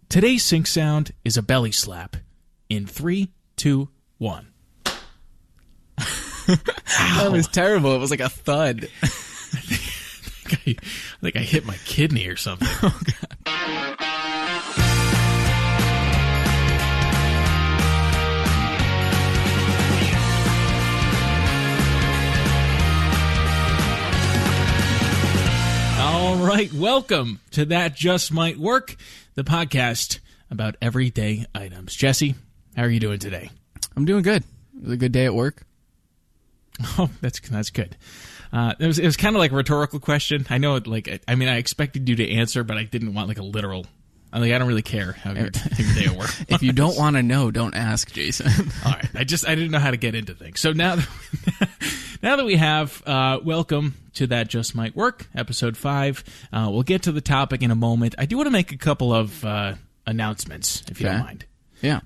Today's sync sound is a belly slap. In 3, 2, 1. That was terrible. It was like a thud. I think I hit my kidney or something. Oh, God. All right, welcome to That Just Might Work, the podcast about everyday items. Jesse, how are you doing today? I'm doing good. It was a good day at work. Oh, that's good. It was kind of like a rhetorical question. I know, I expected you to answer, but I didn't want like a literal. I don't really care how your day at work. If you don't want to know, don't ask, Jason. All right, I didn't know how to get into things. So now that we have, welcome to That Just Might Work, episode 5. We'll get to the topic in a moment. I do want to make a couple of announcements, if you don't mind. Yeah.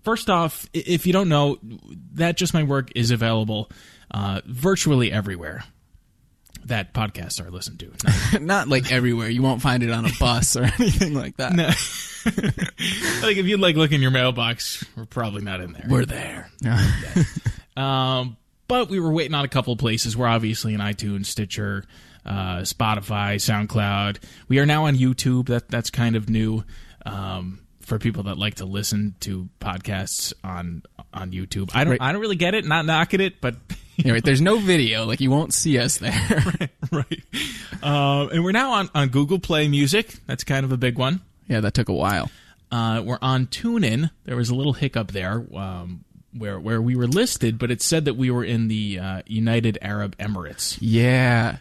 First off, if you don't know, That Just Might Work is available virtually everywhere that podcasts are listened to. Not like everywhere. You won't find it on a bus or anything like that. No. Like if you look in your mailbox, we're probably not in there. We're there. But we were waiting on a couple of places. We're obviously in iTunes, Stitcher, Spotify, SoundCloud. We are now on YouTube. That's kind of new for people that like to listen to podcasts on YouTube. I don't really get it. Not knocking it, but Right. There's no video. Like you won't see us there. right. And we're now on Google Play Music. That's kind of a big one. Yeah, that took a while. We're on TuneIn. There was a little hiccup there. Where we were listed, but it said that we were in the United Arab Emirates. Yeah.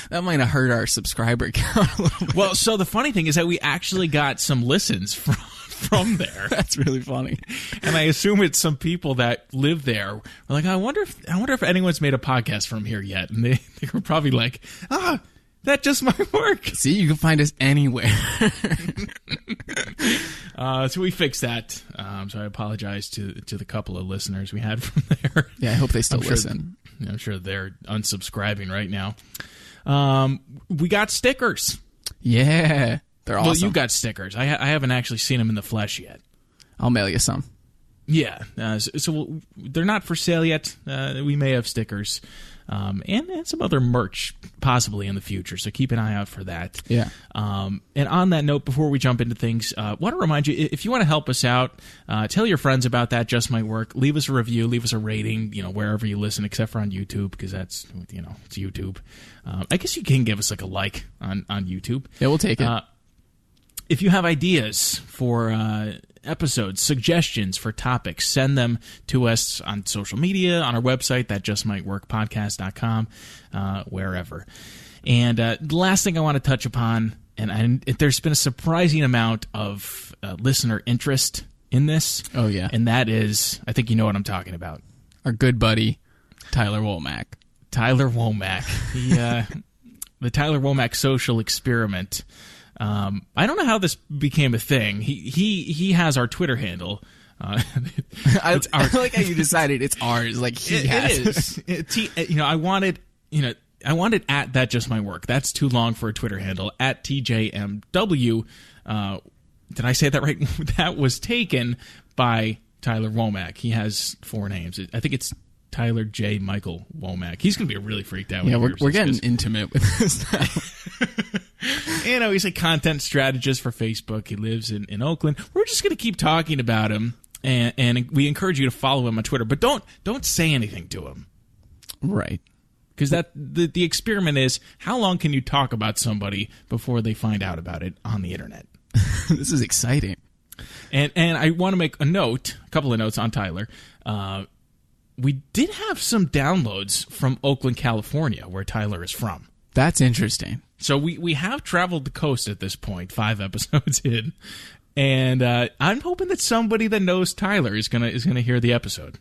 That might have hurt our subscriber count a little bit. Well, so the funny thing is that we actually got some listens from there. That's really funny. And I assume it's some people that live there. We're like, I wonder if anyone's made a podcast from here yet. And they were probably like, that just might work. See, you can find us anywhere. So we fixed that. So I apologize to the couple of listeners we had from there. Yeah, I hope they still listen. I'm sure they're unsubscribing right now. We got stickers. Yeah, they're awesome. Well, you got stickers. I haven't actually seen them in the flesh yet. I'll mail you some. Yeah. So they're not for sale yet. We may have stickers. And some other merch possibly in the future, so keep an eye out for that. Yeah. And on that note, before we jump into things, want to remind you, if you want to help us out, tell your friends about That Just Might Work. Leave us a review, leave us a rating, wherever you listen, except for on YouTube, because that's, it's YouTube. I guess you can give us a like on YouTube. Yeah, we'll take it. If you have ideas for episodes, suggestions for topics, send them to us on social media, on our website, thatjustmightworkpodcast.com, wherever. And the last thing I want to touch upon, and there's been a surprising amount of listener interest in this. Oh, yeah. And that is, I think you know what I'm talking about. Our good buddy, Tyler Womack. Tyler Womack. The Tyler Womack social experiment. I don't know how this became a thing. He has our Twitter handle. I like how you decided it's ours. Like he has. It is. I wanted at That Just Might Work. That's too long for a Twitter handle. At TJMW. Did I say that right? That was taken by Tyler Womack. He has 4 names. I think it's Tyler J. Michael Womack. He's going to be really freaked out. Yeah, we're getting intimate with this now. He's a content strategist for Facebook. He lives in Oakland. We're just going to keep talking about him, and we encourage you to follow him on Twitter. But don't say anything to him, right? Because the experiment is, how long can you talk about somebody before they find out about it on the internet? This is exciting. And I want to make a couple of notes on Tyler. We did have some downloads from Oakland, California, where Tyler is from. That's interesting. So we have traveled the coast at this point, 5 episodes in, and I'm hoping that somebody that knows Tyler is gonna hear the episode.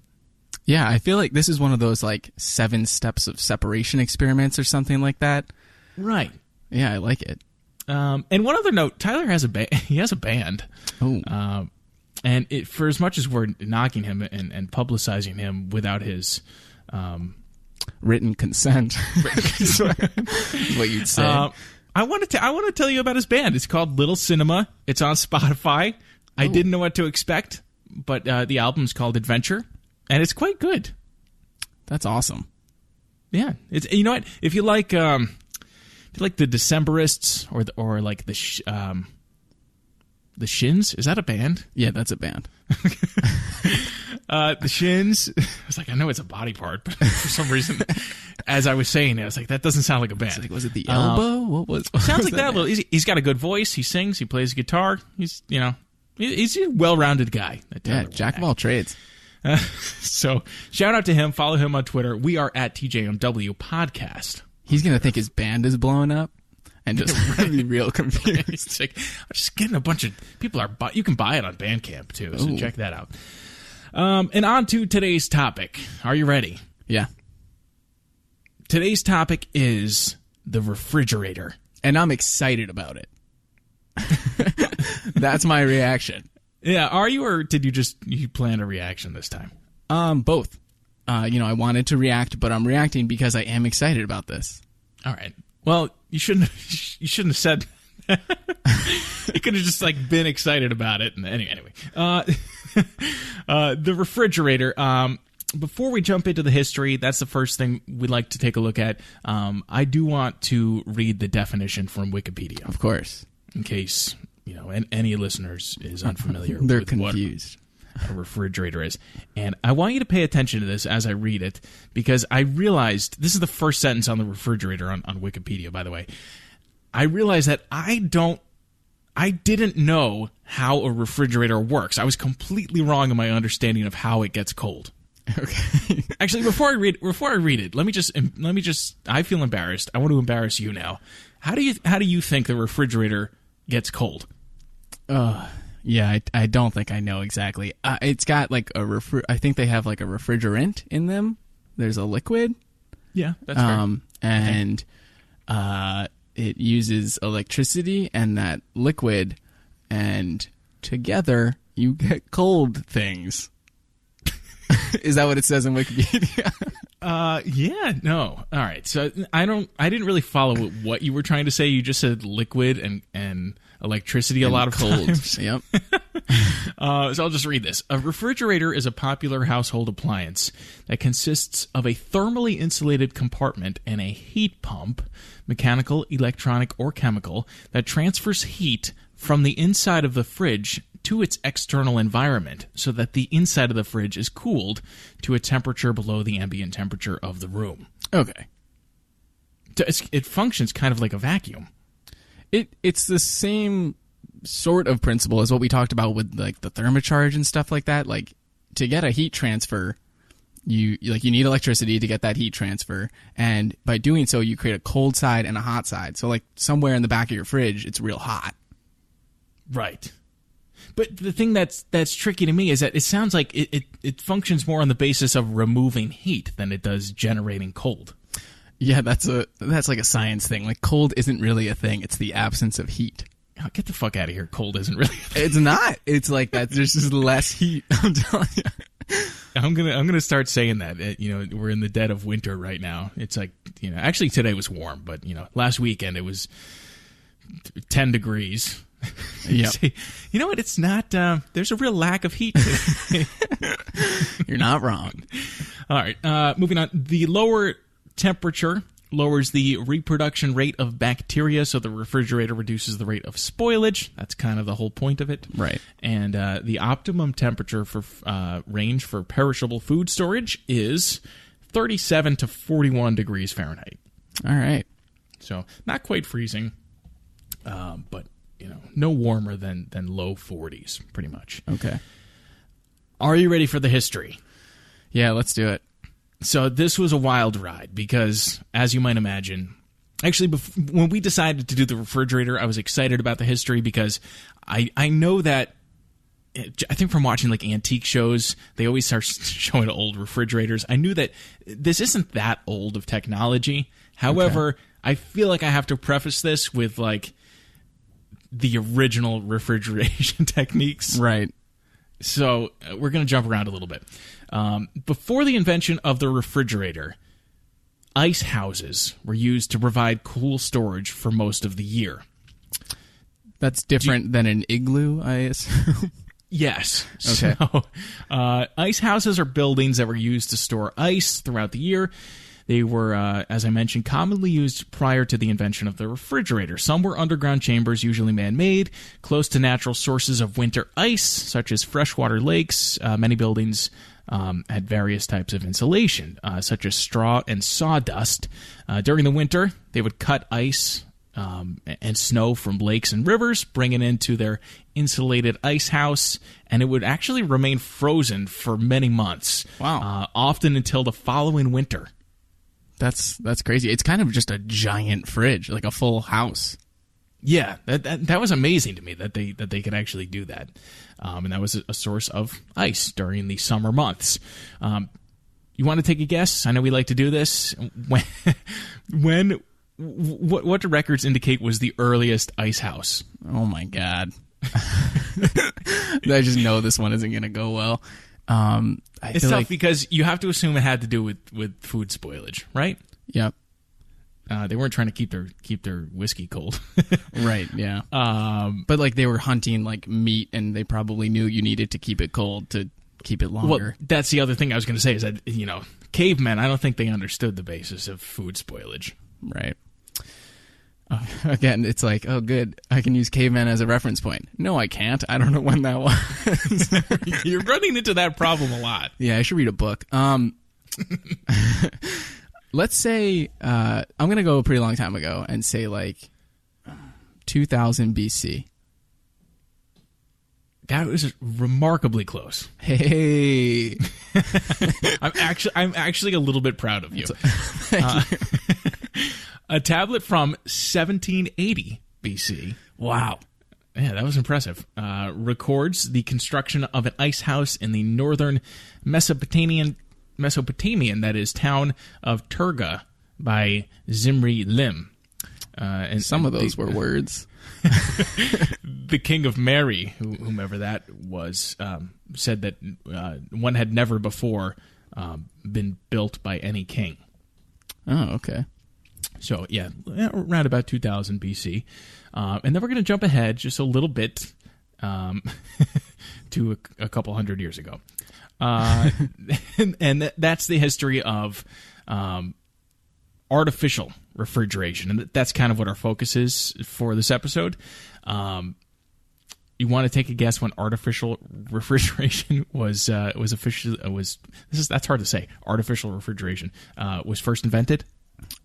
Yeah, I feel like this is one of those 7 steps of separation experiments or something like that. Right. Yeah, I like it. And one other note: Tyler has a he has a band. Oh. And for as much as we're knocking him and publicizing him without his written consent, is what you'd say. I want to tell you about his band. It's called Little Cinema. It's on Spotify. I didn't know what to expect, but the album's called Adventure, and it's quite good. That's awesome. Yeah, it's, you know what? If you like the Decemberists or like the Shins, is that a band? Yeah, that's a band. The Shins. I was like, I know it's a body part, but for some reason, as I was saying it, I was like, that doesn't sound like a band. Like, was it the elbow? What was? Sounds like that. Well, he's got a good voice. He sings. He plays guitar. He's a well-rounded guy. Yeah, jack of all trades. So shout out to him. Follow him on Twitter. We are at TJMW Podcast. He's gonna think his band is blowing up and just be real confused. It's like, I'm just getting a bunch of people you can buy it on Bandcamp too. So check that out. And on to today's topic. Are you ready? Yeah. Today's topic is the refrigerator, and I'm excited about it. That's my reaction. Yeah, are you, or did you plan a reaction this time? Both. I wanted to react, but I'm reacting because I am excited about this. All right. Well, you shouldn't have said that. You could have just been excited about it. And anyway. The refrigerator. Before we jump into the history, that's the first thing we'd like to take a look at. I do want to read the definition from Wikipedia. Of course. In case, any listeners is unfamiliar They're with confused. What a refrigerator is. And I want you to pay attention to this as I read it, because I realized, this is the first sentence on the refrigerator on Wikipedia, by the way. I realized that I didn't know how a refrigerator works. I was completely wrong in my understanding of how it gets cold. Okay. Actually, before I read it, let me just I feel embarrassed. I want to embarrass you now. How do you think the refrigerator gets cold? Yeah, I don't think I know exactly. It's got I think they have a refrigerant in them. There's a liquid. Yeah, that's fair. And it uses electricity and that liquid, and together you get cold things. Is that what it says in Wikipedia? Yeah, no. All right. So I didn't really follow what you were trying to say. You just said liquid and electricity a lot of times. Yep. So I'll just read this. A refrigerator is a popular household appliance that consists of a thermally insulated compartment and a heat pump, mechanical, electronic, or chemical, that transfers heat from the inside of the fridge to its external environment so that the inside of the fridge is cooled to a temperature below the ambient temperature of the room. Okay. It functions kind of like a vacuum. It's the same sort of principle as what we talked about with the thermocharge and stuff like that. To get a heat transfer, you need electricity to get that heat transfer, and by doing so you create a cold side and a hot side. So somewhere in the back of your fridge it's real hot. Right. But the thing that's tricky to me is that it sounds like it functions more on the basis of removing heat than it does generating cold. Yeah, that's like a science thing. Cold isn't really a thing. It's the absence of heat. Oh, get the fuck out of here. Cold isn't really a thing. It's not. It's like that. There's just less heat. I'm telling you. I'm gonna start saying that. We're in the dead of winter right now. It's actually today was warm, but last weekend it was 10 degrees. Yeah. You know what? It's not. There's a real lack of heat today. You're not wrong. All right. Moving on. The lower temperature lowers the reproduction rate of bacteria, so the refrigerator reduces the rate of spoilage. That's kind of the whole point of it. Right. And the optimum temperature for range for perishable food storage is 37 to 41 degrees Fahrenheit. All right. So not quite freezing, but no warmer than low 40s, pretty much. Okay. Are you ready for the history? Yeah, let's do it. So this was a wild ride because, as you might imagine, actually, when we decided to do the refrigerator, I was excited about the history because I know that, I think from watching antique shows, they always start showing old refrigerators. I knew that this isn't that old of technology. However, okay, I feel like I have to preface this with the original refrigeration techniques. Right. So we're going to jump around a little bit. Before the invention of the refrigerator, ice houses were used to provide cool storage for most of the year. That's different than an igloo, I assume. Yes. Okay. So, ice houses are buildings that were used to store ice throughout the year. They were, as I mentioned, commonly used prior to the invention of the refrigerator. Some were underground chambers, usually man-made, close to natural sources of winter ice, such as freshwater lakes. Many buildings had various types of insulation, such as straw and sawdust. During the winter, they would cut ice and snow from lakes and rivers, bring it into their insulated ice house, and it would actually remain frozen for many months. Wow. Often until the following winter. That's crazy. It's kind of just a giant fridge, like a full house. Yeah, that was amazing to me that they could actually do that, and that was a source of ice during the summer months. You want to take a guess? I know we like to do this. What do records indicate was the earliest ice house? Oh my God! I just know this one isn't going to go well. It's tough because you have to assume it had to do with food spoilage, right? Yep. They weren't trying to keep their whiskey cold. Right, yeah. But like they were hunting like meat, and they probably knew you needed to keep it cold to keep it longer. Well, that's the other thing I was going to say is that, cavemen, I don't think they understood the basis of food spoilage. Right. Again, it's like, oh, good. I can use caveman as a reference point. No, I can't. I don't know when that was. You're running into that problem a lot. Yeah, I should read a book. Let's say I'm going to go a pretty long time ago and say like 2000 BC. That was remarkably close. Hey. I'm actually a little bit proud of you. Thank you. A tablet from 1780 BC. Wow. Yeah, that was impressive. Records the construction of an ice house in the northern Mesopotamian, that is, town of Turga by Zimri Lim. And some of those were words. The king of Mary, whomever that was, said that one had never before been built by any king. Oh, okay. So, yeah, around about 2000 BC. And then we're going to jump ahead just a little bit to a couple hundred years ago. And that's the history of artificial refrigeration. And that's kind of what our focus is for this episode. You want to take a guess when artificial refrigeration was officially that's hard to say. Artificial refrigeration was first invented?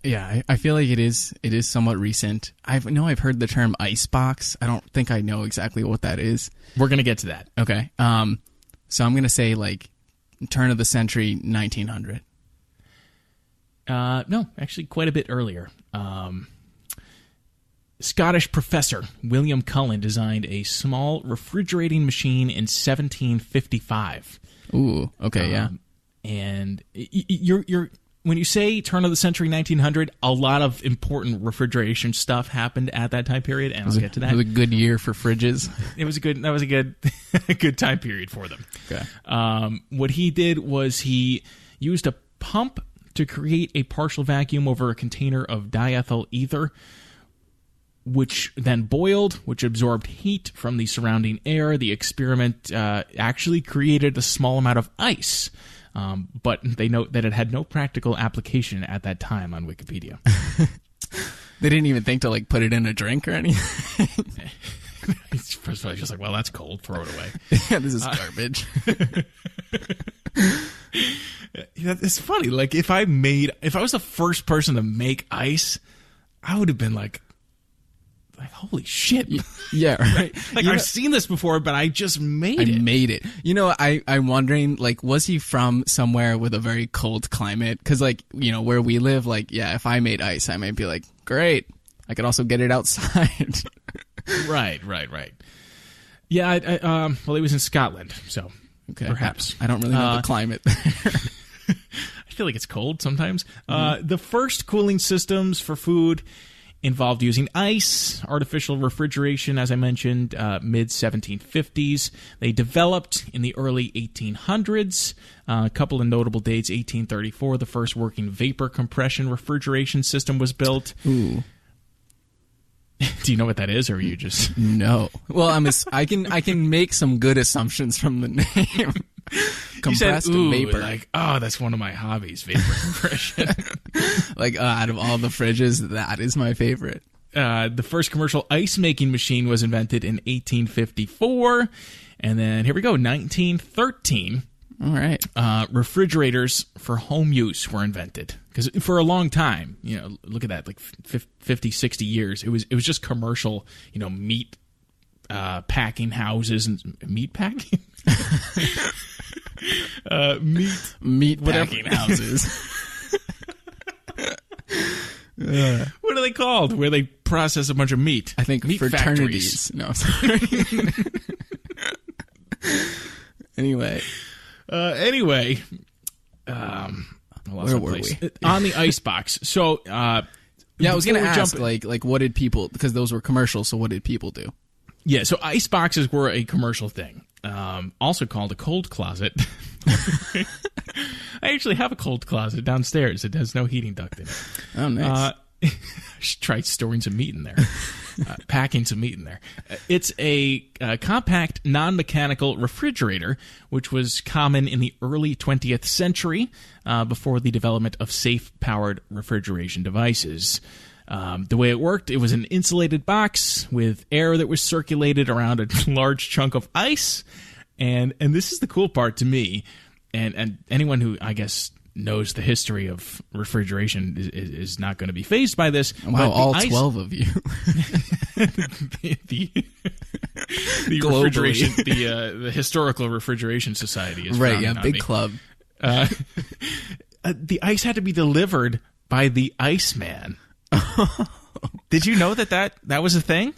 Yeah, I feel like it is somewhat recent. I've heard the term icebox. I don't think I know exactly what that is. We're going to get to that. Okay. So I'm going to say like turn of the century 1900. No, actually quite a bit earlier. Scottish professor William Cullen designed a small refrigerating machine in 1755. Ooh, okay, yeah. And you're when you say turn of the century 1900, a lot of important refrigeration stuff happened at that time period, and I'll get to that. It was a good year for fridges. That was a good time period for them. Okay. What he did was he used a pump to create a partial vacuum over a container of diethyl ether, which then boiled, which absorbed heat from the surrounding air. The experiment actually created a small amount of ice. But they note that it had no practical application at that time on Wikipedia. They didn't even think to like put it in a drink or anything. First of all, just like, well, that's cold. Throw it away. Yeah, this is garbage. It's funny. Like if I was the first person to make ice, I would have been like holy shit. Yeah, right. Like I've seen this before, but I just made it. I made it. I'm wondering, like, was he from somewhere with a very cold climate? Because, like, where we live, like, yeah, if I made ice, I might be like, great. I could also get it outside. Right. Yeah, well, he was in Scotland, so okay, perhaps. I don't really know the climate there. I feel like it's cold sometimes. The first cooling systems for food involved using ice, artificial refrigeration, as I mentioned, mid-1750s. They developed in the early 1800s. A couple of notable dates: 1834, the first working vapor compression refrigeration system was built. Ooh. Do you know what that is, or are you just... No. Well, I can make some good assumptions from the name. Compressed vapor. Like, oh, that's one of my hobbies, vapor compression. Like, out of all the fridges, that is my favorite. The first commercial ice-making machine was invented in 1854. And then, here we go, 1913. All right. Refrigerators for home use were invented. Because for a long time, look at that, like 50, 60 years, it was just commercial, meat packing houses and meat packing? meat packing houses. What are they called? Where they process a bunch of meat? I think meat fraternities. Factories. No, sorry. Anyway. Where were we? On the icebox. So, yeah, I was going to ask, like, what did people, because those were commercials, so what did people do? Yeah, so ice boxes were a commercial thing, also called a cold closet. I actually have a cold closet downstairs. It has no heating duct in it. Oh, nice. I should try storing some meat in there, packing some meat in there. It's a compact, non-mechanical refrigerator, which was common in the early 20th century before the development of safe-powered refrigeration devices. The way it worked, it was an insulated box with air that was circulated around a large chunk of ice. And this is the cool part to me, and anyone who, I guess, knows the history of refrigeration is not going to be fazed by this. Wow, all 12 of you. the refrigeration, the Historical Refrigeration Society is right. Yeah, big club. The ice had to be delivered by the Iceman. Did you know that was a thing?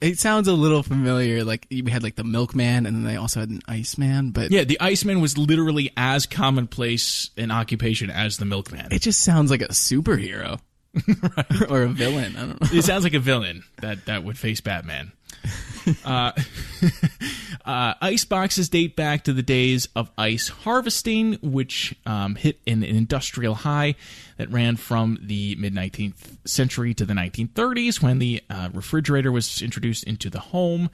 It sounds a little familiar. Like, we had like the milkman, and then they also had an Iceman. But yeah, the Iceman was literally as commonplace an occupation as the milkman. It just sounds like a superhero, right. Or a villain. I don't know. It sounds like a villain that would face Batman. Ice boxes date back to the days of ice harvesting, which hit an industrial high that ran from the mid-19th century to the 1930s, when the refrigerator was introduced into the home.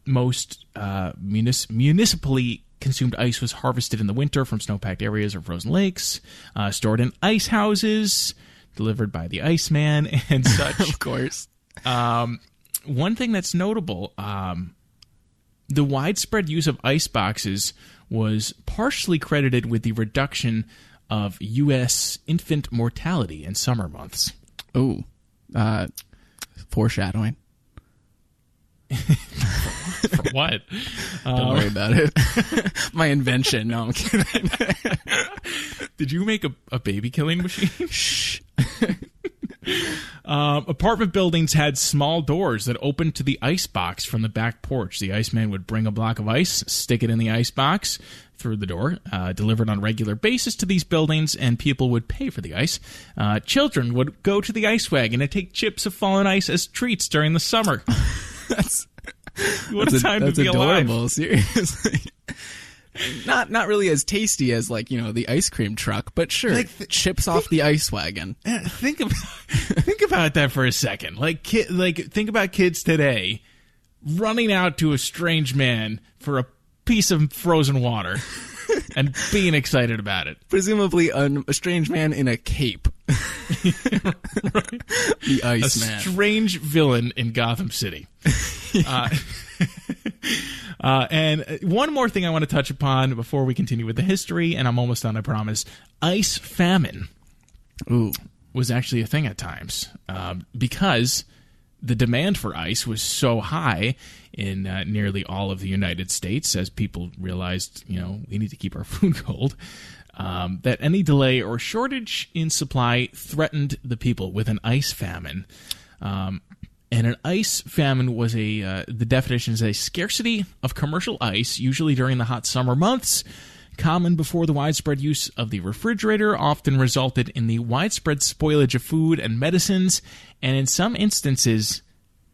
Most municipally consumed ice was harvested in the winter from snow-packed areas or frozen lakes, stored in ice houses, delivered by the Iceman, and such. Of course. One thing that's notable, the widespread use of ice boxes was partially credited with the reduction of U.S. infant mortality in summer months. Oh, foreshadowing. For what? Don't worry about it. My invention. No, I'm kidding. Did you make a baby killing machine? Shh. Apartment buildings had small doors that opened to the ice box from the back porch. The Iceman would bring a block of ice, stick it in the ice box through the door, delivered on a regular basis to these buildings, and people would pay for the ice. Children would go to the ice wagon and take chips of fallen ice as treats during the summer. That's a time to be adorable, alive. Seriously. Not really as tasty as, like, the ice cream truck, but sure, like chips off the ice wagon. Think about that for a second. Think about kids today running out to a strange man for a piece of frozen water and being excited about it. Presumably a strange man in a cape. Right. The Iceman. A strange villain in Gotham City. And one more thing I want to touch upon before we continue with the history, and I'm almost done, I promise. Ice famine was actually a thing at times because the demand for ice was so high in nearly all of the United States, as people realized, we need to keep our food cold, that any delay or shortage in supply threatened the people with an ice famine. And an ice famine was the definition is a scarcity of commercial ice, usually during the hot summer months, common before the widespread use of the refrigerator, often resulted in the widespread spoilage of food and medicines, and in some instances,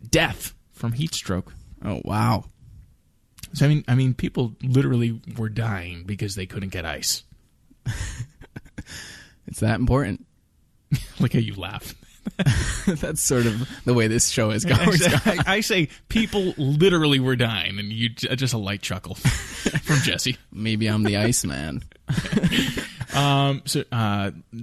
death from heat stroke. Oh, wow. So, I mean, people literally were dying because they couldn't get ice. It's that important. Look how you laugh. That's sort of the way this show is going. I say people literally were dying, and you just a light chuckle from Jesse. Maybe I'm the Iceman.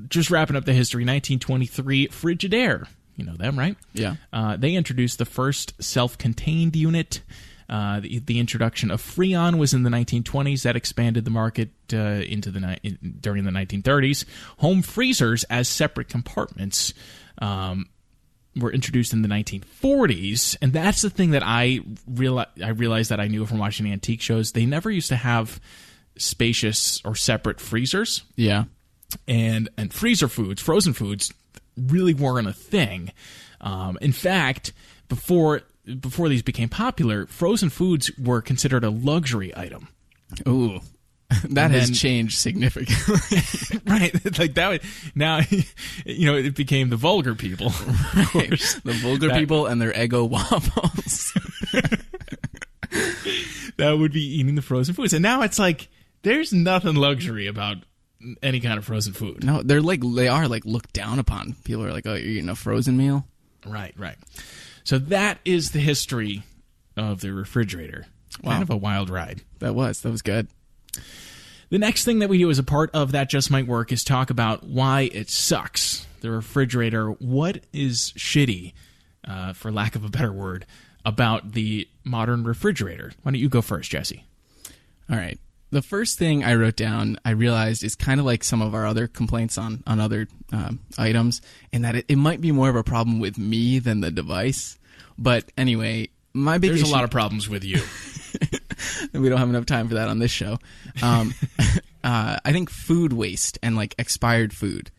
Just wrapping up the history, 1923, Frigidaire. You know them, right? Yeah. They introduced the first self-contained unit. The introduction of Freon was in the 1920s. That expanded the market during the 1930s. Home freezers as separate compartments were introduced in the 1940s, and that's the thing that I realized that I knew from watching antique shows. They never used to have spacious or separate freezers. Yeah. And freezer foods, frozen foods, really weren't a thing. In fact, before these became popular, frozen foods were considered a luxury item. Ooh. That has changed significantly. Right. Like that now, it became the vulgar people. Right. The vulgar people and their Eggo waffles. That would be eating the frozen foods. And now it's like there's nothing luxury about any kind of frozen food. No, they are looked down upon. People are like, "Oh, you're eating a frozen meal?" Right. So that is the history of the refrigerator. Wow. Kind of a wild ride. That was good. The next thing that we do as a part of That Just Might Work is talk about why it sucks. The refrigerator, what is shitty, for lack of a better word, about the modern refrigerator. Why don't you go first, Jesse? All right. The first thing I wrote down, I realized is kind of like some of our other complaints on other items, in that it might be more of a problem with me than the device. But anyway, my big There's issue... a lot of problems with you. We don't have enough time for that on this show. I think food waste and expired food.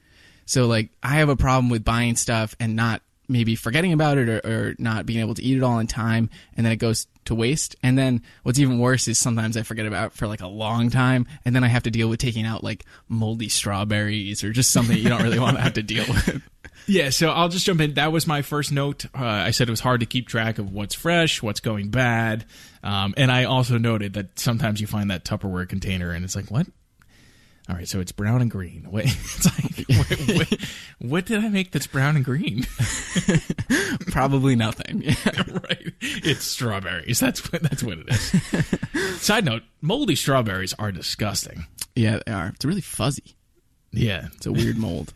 So I have a problem with buying stuff and not maybe forgetting about it or not being able to eat it all in time, and then it goes to waste. And then what's even worse is sometimes I forget about it for a long time, and then I have to deal with taking out moldy strawberries or just something you don't really want to have to deal with. Yeah, so I'll just jump in. That was my first note. I said it was hard to keep track of what's fresh, what's going bad. And I also noted that sometimes you find that Tupperware container and it's like, what? All right, so it's brown and green. Wait, it's like, what did I make that's brown and green? Probably nothing. Yeah. Right. It's strawberries. That's what it is. Side note, moldy strawberries are disgusting. Yeah, they are. It's really fuzzy. Yeah. It's a weird mold.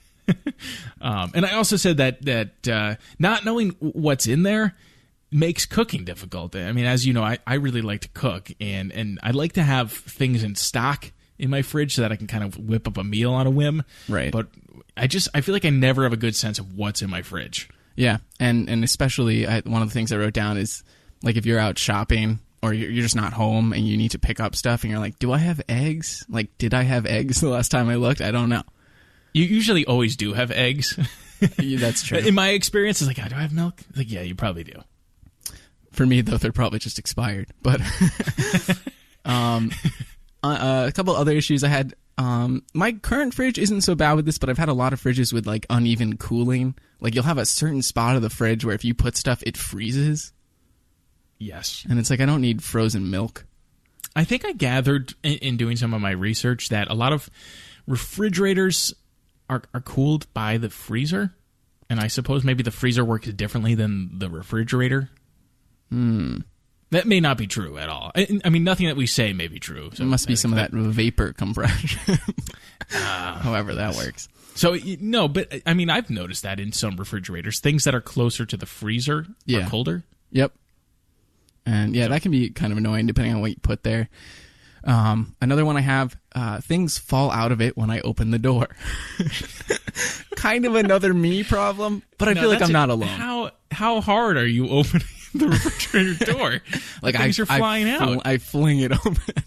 And I also said that not knowing what's in there makes cooking difficult. I mean, as you know, I really like to cook, and I like to have things in stock in my fridge so that I can kind of whip up a meal on a whim. Right. But I feel like I never have a good sense of what's in my fridge. Yeah, and especially one of the things I wrote down is if you're out shopping or you're just not home and you need to pick up stuff and you're like, do I have eggs? Did I have eggs the last time I looked? I don't know. You usually always do have eggs. Yeah, that's true. In my experience, it's like, oh, do I have milk? It's like, yeah, you probably do. For me, though, they're probably just expired. But a couple other issues I had. My current fridge isn't so bad with this, but I've had a lot of fridges with uneven cooling. You'll have a certain spot of the fridge where if you put stuff, it freezes. Yes. And it's I don't need frozen milk. I think I gathered in doing some of my research that a lot of refrigerators are cooled by the freezer, and I suppose maybe the freezer works differently than the refrigerator. That may not be true at all. I mean, nothing that we say may be true. So it must be some of that vapor compression. However that works. So, no, but I mean, I've noticed that in some refrigerators, things that are closer to the freezer are colder. Yep. And yeah, that can be kind of annoying depending on what you put there. Another one I have, things fall out of it when I open the door. Kind of another me problem, but I feel like I'm not alone. How hard are you opening the refrigerator door? Things are flying out. I fling it open.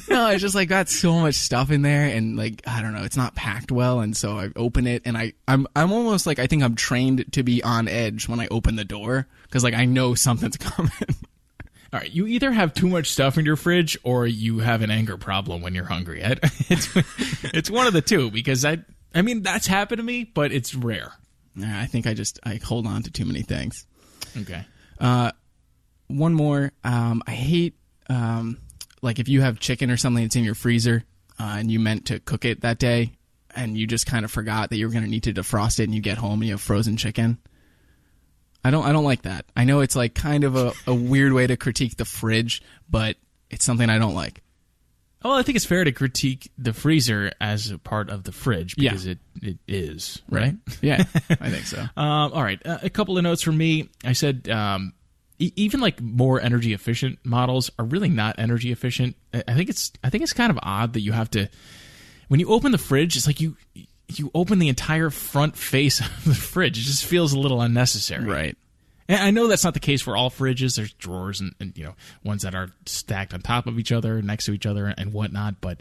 No, it's just got so much stuff in there, and I don't know, it's not packed well, and so I open it, and I'm almost I think I'm trained to be on edge when I open the door because I know something's coming. All right, you either have too much stuff in your fridge or you have an anger problem when you're hungry. It's one of the two, because I mean, that's happened to me, but it's rare. I think I hold on to too many things. Okay. One more. I hate, like if you have chicken or something that's in your freezer and you meant to cook it that day and you just kind of forgot that you were going to need to defrost it and you get home and you have frozen chicken. I don't like that. I know it's like kind of a weird way to critique the fridge, but it's something I don't like. Well, I think it's fair to critique the freezer as a part of the fridge because it is, right? Yeah, I think so. All right, a couple of notes from me. I said even like more energy efficient models are really not energy efficient. I think it's kind of odd that you have to, when you open the fridge, it's like you open the entire front face of the fridge. It just feels a little unnecessary. Right. And I know that's not the case for all fridges. There's drawers and ones that are stacked on top of each other, next to each other, and whatnot. But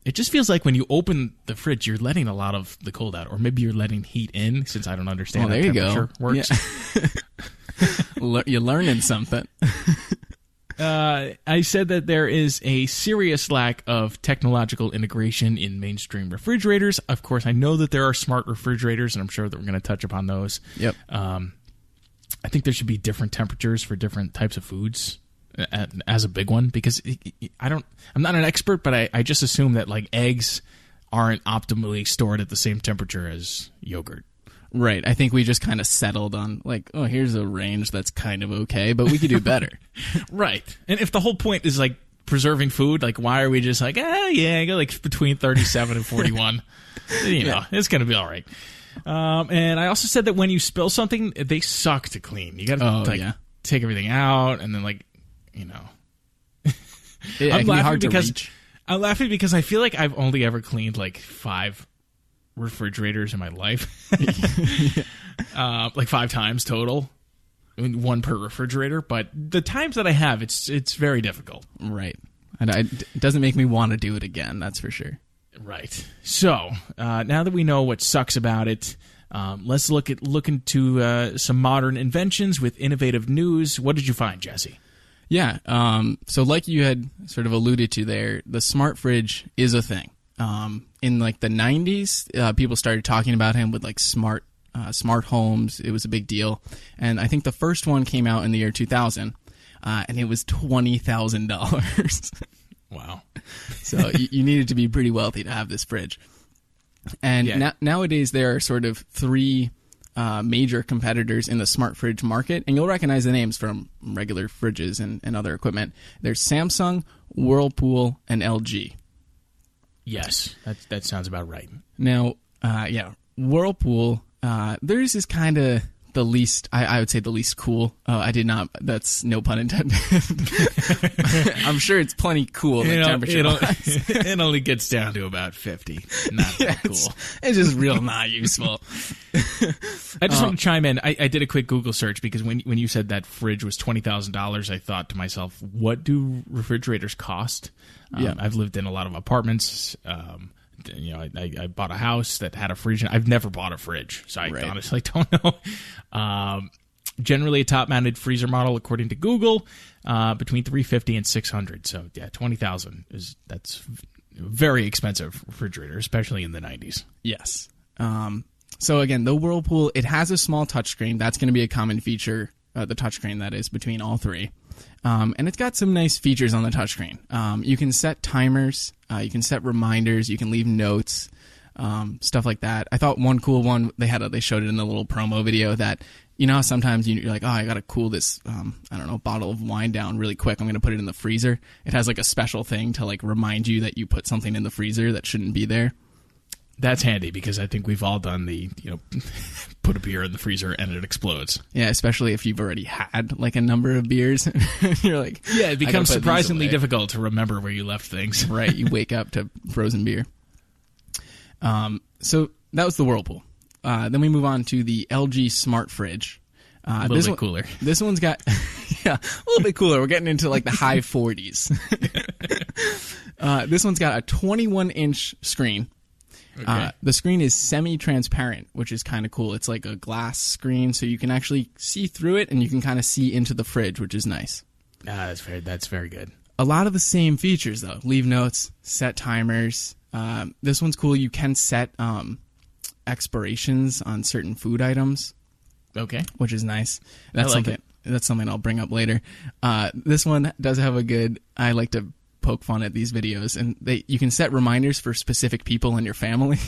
it just feels like when you open the fridge, you're letting a lot of the cold out, or maybe you're letting heat in. Since I don't understand how temperature works. Yeah. You're learning something. I said that there is a serious lack of technological integration in mainstream refrigerators. Of course, I know that there are smart refrigerators, and I'm sure that we're going to touch upon those. Yep. I think there should be different temperatures for different types of foods as a big one, because I'm not an expert, but I just assume that like eggs aren't optimally stored at the same temperature as yogurt. Right. I think we just kind of settled on like, oh, here's a range that's kind of okay, but we could do better. Right. And if the whole point is like preserving food, like why are we just like, I go like between 37 and 41. It's going to be all right. And I also said that when you spill something, they suck to clean. You got to take everything out and then I'm laughing because I feel like I've only ever cleaned like 5 refrigerators in my life. Like 5 times total. I mean, 1 per refrigerator, but the times that I have, it's very difficult. Right. And it doesn't make me want to do it again, that's for sure. Right. So, now that we know what sucks about it, let's look into some modern inventions with innovative news. What did you find, Jesse? Yeah. So like you had sort of alluded to there, the smart fridge is a thing. In like the 90s, people started talking about him with like smart homes. It was a big deal. And I think the first one came out in the year 2000, and it was $20,000. Wow. So you needed to be pretty wealthy to have this fridge. And nowadays there are sort of 3 major competitors in the smart fridge market, and you'll recognize the names from regular fridges and other equipment. There's Samsung, Whirlpool, and LG. Yes, that sounds about right. Now, Whirlpool, theirs is kind of the least, I would say the least cool. I did not, that's no pun intended. I'm sure it's plenty cool, the temperature-wise. It only gets down to about 50. Not that cool. It's just real not useful. I just want to chime in. I did a quick Google search because when you said that fridge was $20,000, I thought to myself, what do refrigerators cost? I've lived in a lot of apartments. I bought a house that had a fridge. I've never bought a fridge, so I honestly don't know. Generally, a top-mounted freezer model, according to Google, between $350 and $600. So, yeah, $20,000 that's very expensive refrigerator, especially in the 90s. Yes. So again, the Whirlpool, it has a small touchscreen. That's going to be a common feature, the touchscreen that is between all 3. And it's got some nice features on the touchscreen. You can set timers, you can set reminders, you can leave notes, stuff like that. I thought one cool one, they showed it in the little promo video that, how sometimes you're like, I got to cool this, bottle of wine down really quick. I'm going to put it in the freezer. It has like a special thing to like remind you that you put something in the freezer that shouldn't be there. That's handy because I think we've all done the, put a beer in the freezer and it explodes. Yeah, especially if you've already had like a number of beers. You're like, yeah, it becomes surprisingly difficult to remember where you left things. Right, you wake up to frozen beer. So that was the Whirlpool. Then we move on to the LG Smart Fridge. A little bit cooler. This one's got, a little bit cooler. We're getting into like the high 40s. This one's got a 21-inch screen. Okay. The screen is semi-transparent, which is kind of cool. It's like a glass screen, so you can actually see through it, and you can kind of see into the fridge, which is nice. That's very good. A lot of the same features, though. Leave notes, set timers. This one's cool. You can set expirations on certain food items. Okay. Which is nice. That's something I'll bring up later. This one does have a good... I like to poke fun at these videos, and you can set reminders for specific people in your family.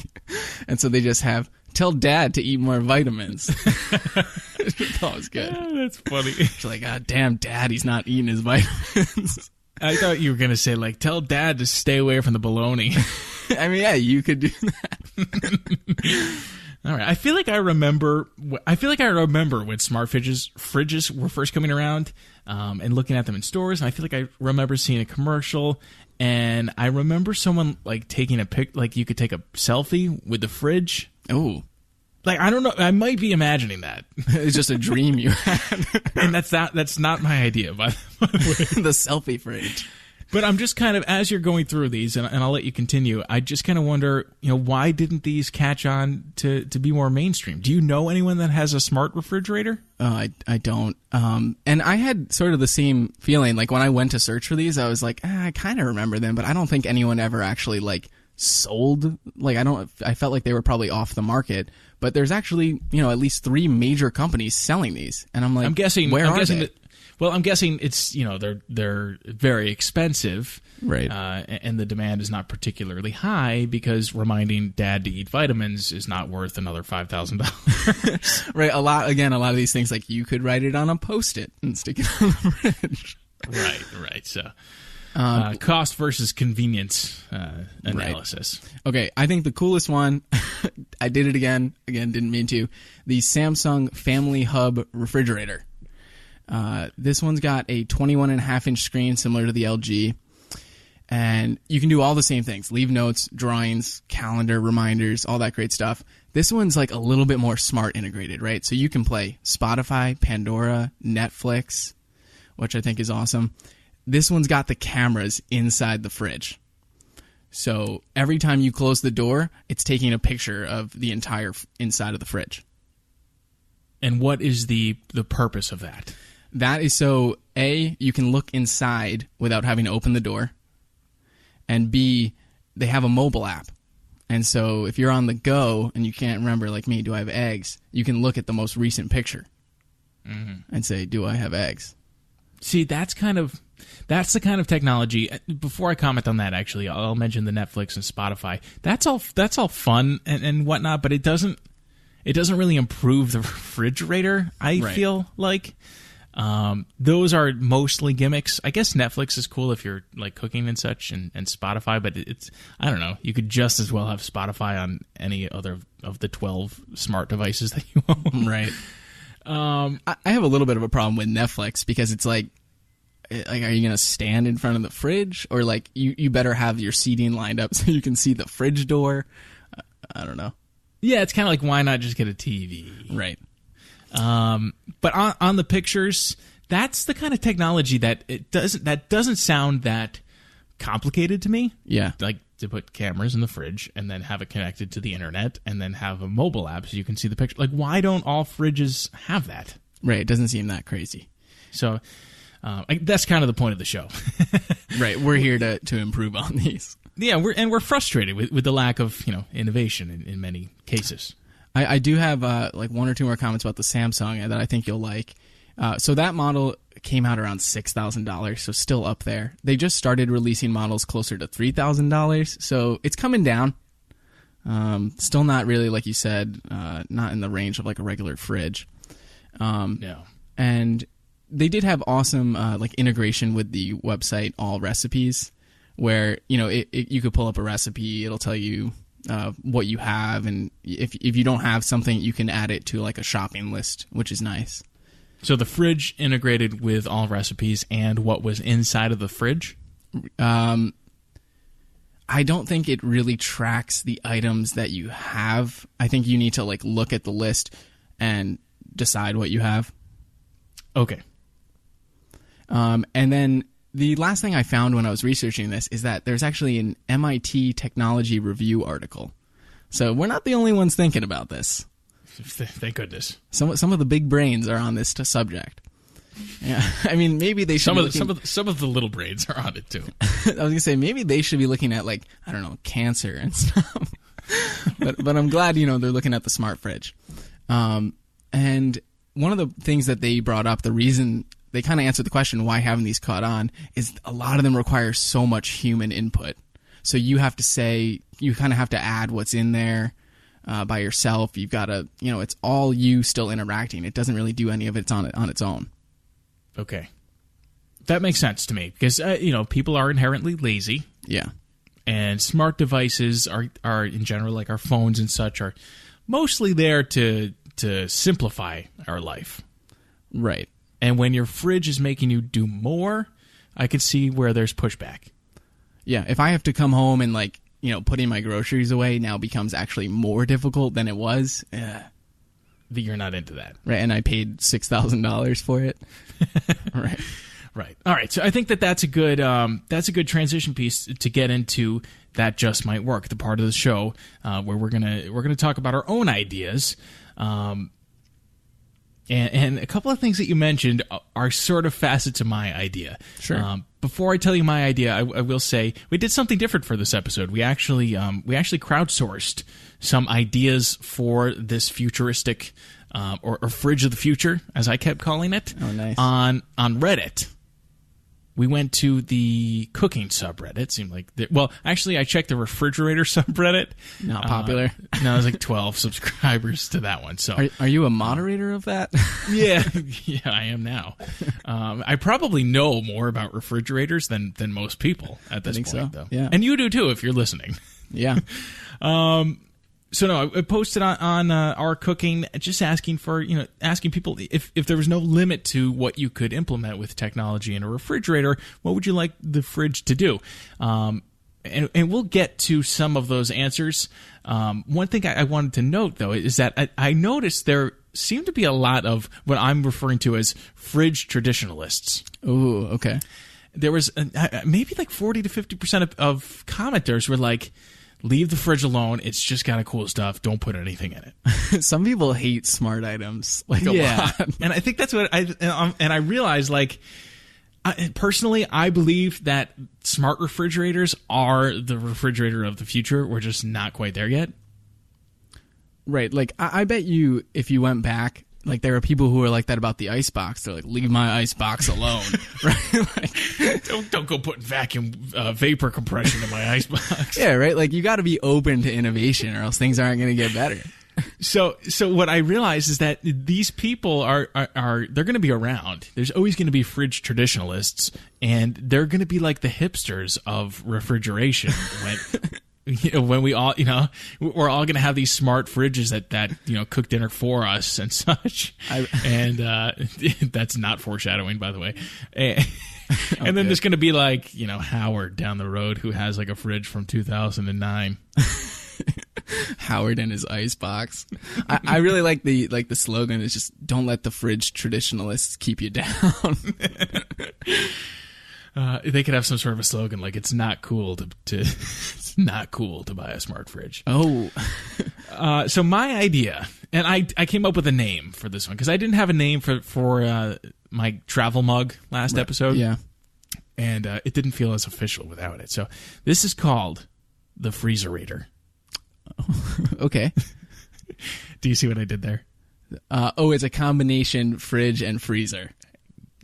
And so they just have, tell dad to eat more vitamins. That was good. Yeah, that's funny. It's like, God damn, dad, he's not eating his vitamins. I thought you were going to say, like, tell dad to stay away from the bologna. I mean, yeah, you could do that. All right. I feel like I remember when smart fridges were first coming around, and looking at them in stores. And I feel like I remember seeing a commercial, and I remember someone like taking a pic, like you could take a selfie with the fridge. Oh, like I don't know. I might be imagining that. It's just a dream you had, and that's not my idea. By the way, the selfie fridge. But I'm just kind of, as you're going through these, and I'll let you continue, I just kind of wonder, why didn't these catch on to be more mainstream? Do you know anyone that has a smart refrigerator? I don't. And I had sort of the same feeling. Like, when I went to search for these, I was like, I kind of remember them, but I don't think anyone ever actually, like, sold. Like, I felt like they were probably off the market. But there's actually, at least 3 major companies selling these. And I'm like, where are they? Well, I'm guessing it's, they're very expensive. Right. And the demand is not particularly high because reminding dad to eat vitamins is not worth another $5,000. Right. A lot of these things, like, you could write it on a Post-it and stick it on the fridge. Right. So cost versus convenience analysis. Right. Okay. I think the coolest one, I did it again, didn't mean to, the Samsung Family Hub refrigerator. This one's got a 21.5-inch screen similar to the LG, and you can do all the same things: leave notes, drawings, calendar, reminders, all that great stuff. This one's like a little bit more smart integrated, right? So you can play Spotify, Pandora, Netflix, which I think is awesome. This one's got the cameras inside the fridge. So every time you close the door, it's taking a picture of the entire inside of the fridge. And what is the purpose of that? That is so, A, you can look inside without having to open the door, and B, they have a mobile app. And so if you're on the go and you can't remember, like me, do I have eggs, you can look at the most recent picture and say, do I have eggs? See, that's the kind of technology. Before I comment on that, actually, I'll mention the Netflix and Spotify. That's all fun and whatnot, but it doesn't really improve the refrigerator, I feel like. Those are mostly gimmicks. I guess Netflix is cool if you're like cooking and such, and Spotify, but it's, I don't know, you could just as well have Spotify on any other of the 12 smart devices that you own. Right. I have a little bit of a problem with Netflix because it's like, are you going to stand in front of the fridge, or like you better have your seating lined up so you can see the fridge door? I don't know. Yeah, it's kind of like, why not just get a TV? Right. But on the pictures, that's the kind of technology that doesn't sound that complicated to me. Yeah. Like to put cameras in the fridge and then have it connected to the internet and then have a mobile app so you can see the picture. Like, why don't all fridges have that? Right. It doesn't seem that crazy. So that's kind of the point of the show. Right. We're here to improve on these. Yeah, we're frustrated with the lack of innovation in many cases. I do have like 1 or 2 more comments about the Samsung that I think you'll like. So that model came out around $6,000, so still up there. They just started releasing models closer to $3,000, so it's coming down. Still not really, like you said, not in the range of like a regular fridge. No. And they did have awesome like integration with the website All Recipes, where you could pull up a recipe, it'll tell you what you have, and if you don't have something, you can add it to like a shopping list, which is nice. So the fridge integrated with All Recipes and what was inside of the fridge? I don't think it really tracks the items that you have. I think you need to like look at the list and decide what you have. Okay. And then the last thing I found when I was researching this is that there's actually an MIT Technology Review article. So we're not the only ones thinking about this. Thank goodness. Some of the big brains are on this subject. Yeah, I mean, maybe they should. Some of the little brains are on it too. I was gonna say maybe they should be looking at, like, I don't know, cancer and stuff. but I'm glad they're looking at the smart fridge. And one of the things that they brought up, the reason they kind of answered the question why haven't these caught on, is a lot of them require so much human input. So you have to say, you kind of have to add what's in there by yourself. You've got to, it's all you still interacting. It doesn't really do any of it on its own. Okay. That makes sense to me because, people are inherently lazy. Yeah. And smart devices are in general, like our phones and such, are mostly there to simplify our life. Right. And when your fridge is making you do more, I can see where there's pushback. Yeah, if I have to come home and, like, putting my groceries away now becomes actually more difficult than it was. You're not into that. Right, and I paid $6,000 for it. Right. Right. All right. So I think that's a good transition piece to get into That Just Might Work, the part of the show where we're gonna talk about our own ideas. And a couple of things that you mentioned are sort of facets of my idea. Sure. Before I tell you my idea, I will say we did something different for this episode. We actually crowdsourced some ideas for this futuristic or fridge of the future, as I kept calling it. Oh, nice. On Reddit. We went to the cooking subreddit. Seemed like actually, I checked the refrigerator subreddit. Not popular. No, there's like 12 subscribers to that one. So, are you a moderator of that? Yeah, I am now. I probably know more about refrigerators than most people at this point, so. though. Yeah, and you do too if you're listening. Yeah. So no, I posted on our cooking, just asking people if there was no limit to what you could implement with technology in a refrigerator, what would you like the fridge to do? And we'll get to some of those answers. One thing I wanted to note though is that I noticed there seemed to be a lot of what I'm referring to as fridge traditionalists. Ooh, okay. There was maybe like 40 to 50% of commenters were like, leave the fridge alone. It's just kind of cool stuff. Don't put anything in it. Some people hate smart items a lot. And I think that's what I realized, like, personally, I believe that smart refrigerators are the refrigerator of the future. We're just not quite there yet. Right. Like, I bet you if you went back, like, there are people who are like that about the icebox. They're like, leave my icebox alone. Right? Like, don't go putting vacuum vapor compression in my icebox. Yeah, right? Like, you got to be open to innovation or else things aren't going to get better. So what I realize is that these people are they're going to be around. There's always going to be fridge traditionalists, and they're going to be like the hipsters of refrigeration when we all, we're all going to have these smart fridges that cook dinner for us and such. And that's not foreshadowing, by the way. And then there's going to be like, Howard down the road who has like a fridge from 2009. Howard and his icebox. I really like the slogan is just, don't let the fridge traditionalists keep you down. They could have some sort of a slogan like, it's not cool to it's not cool to buy a smart fridge. Oh. So my idea, and I came up with a name for this one because I didn't have a name for my travel mug last episode. Yeah. And it didn't feel as official without it. So this is called the Freezerator. Okay. Do you see what I did there? It's a combination fridge and freezer.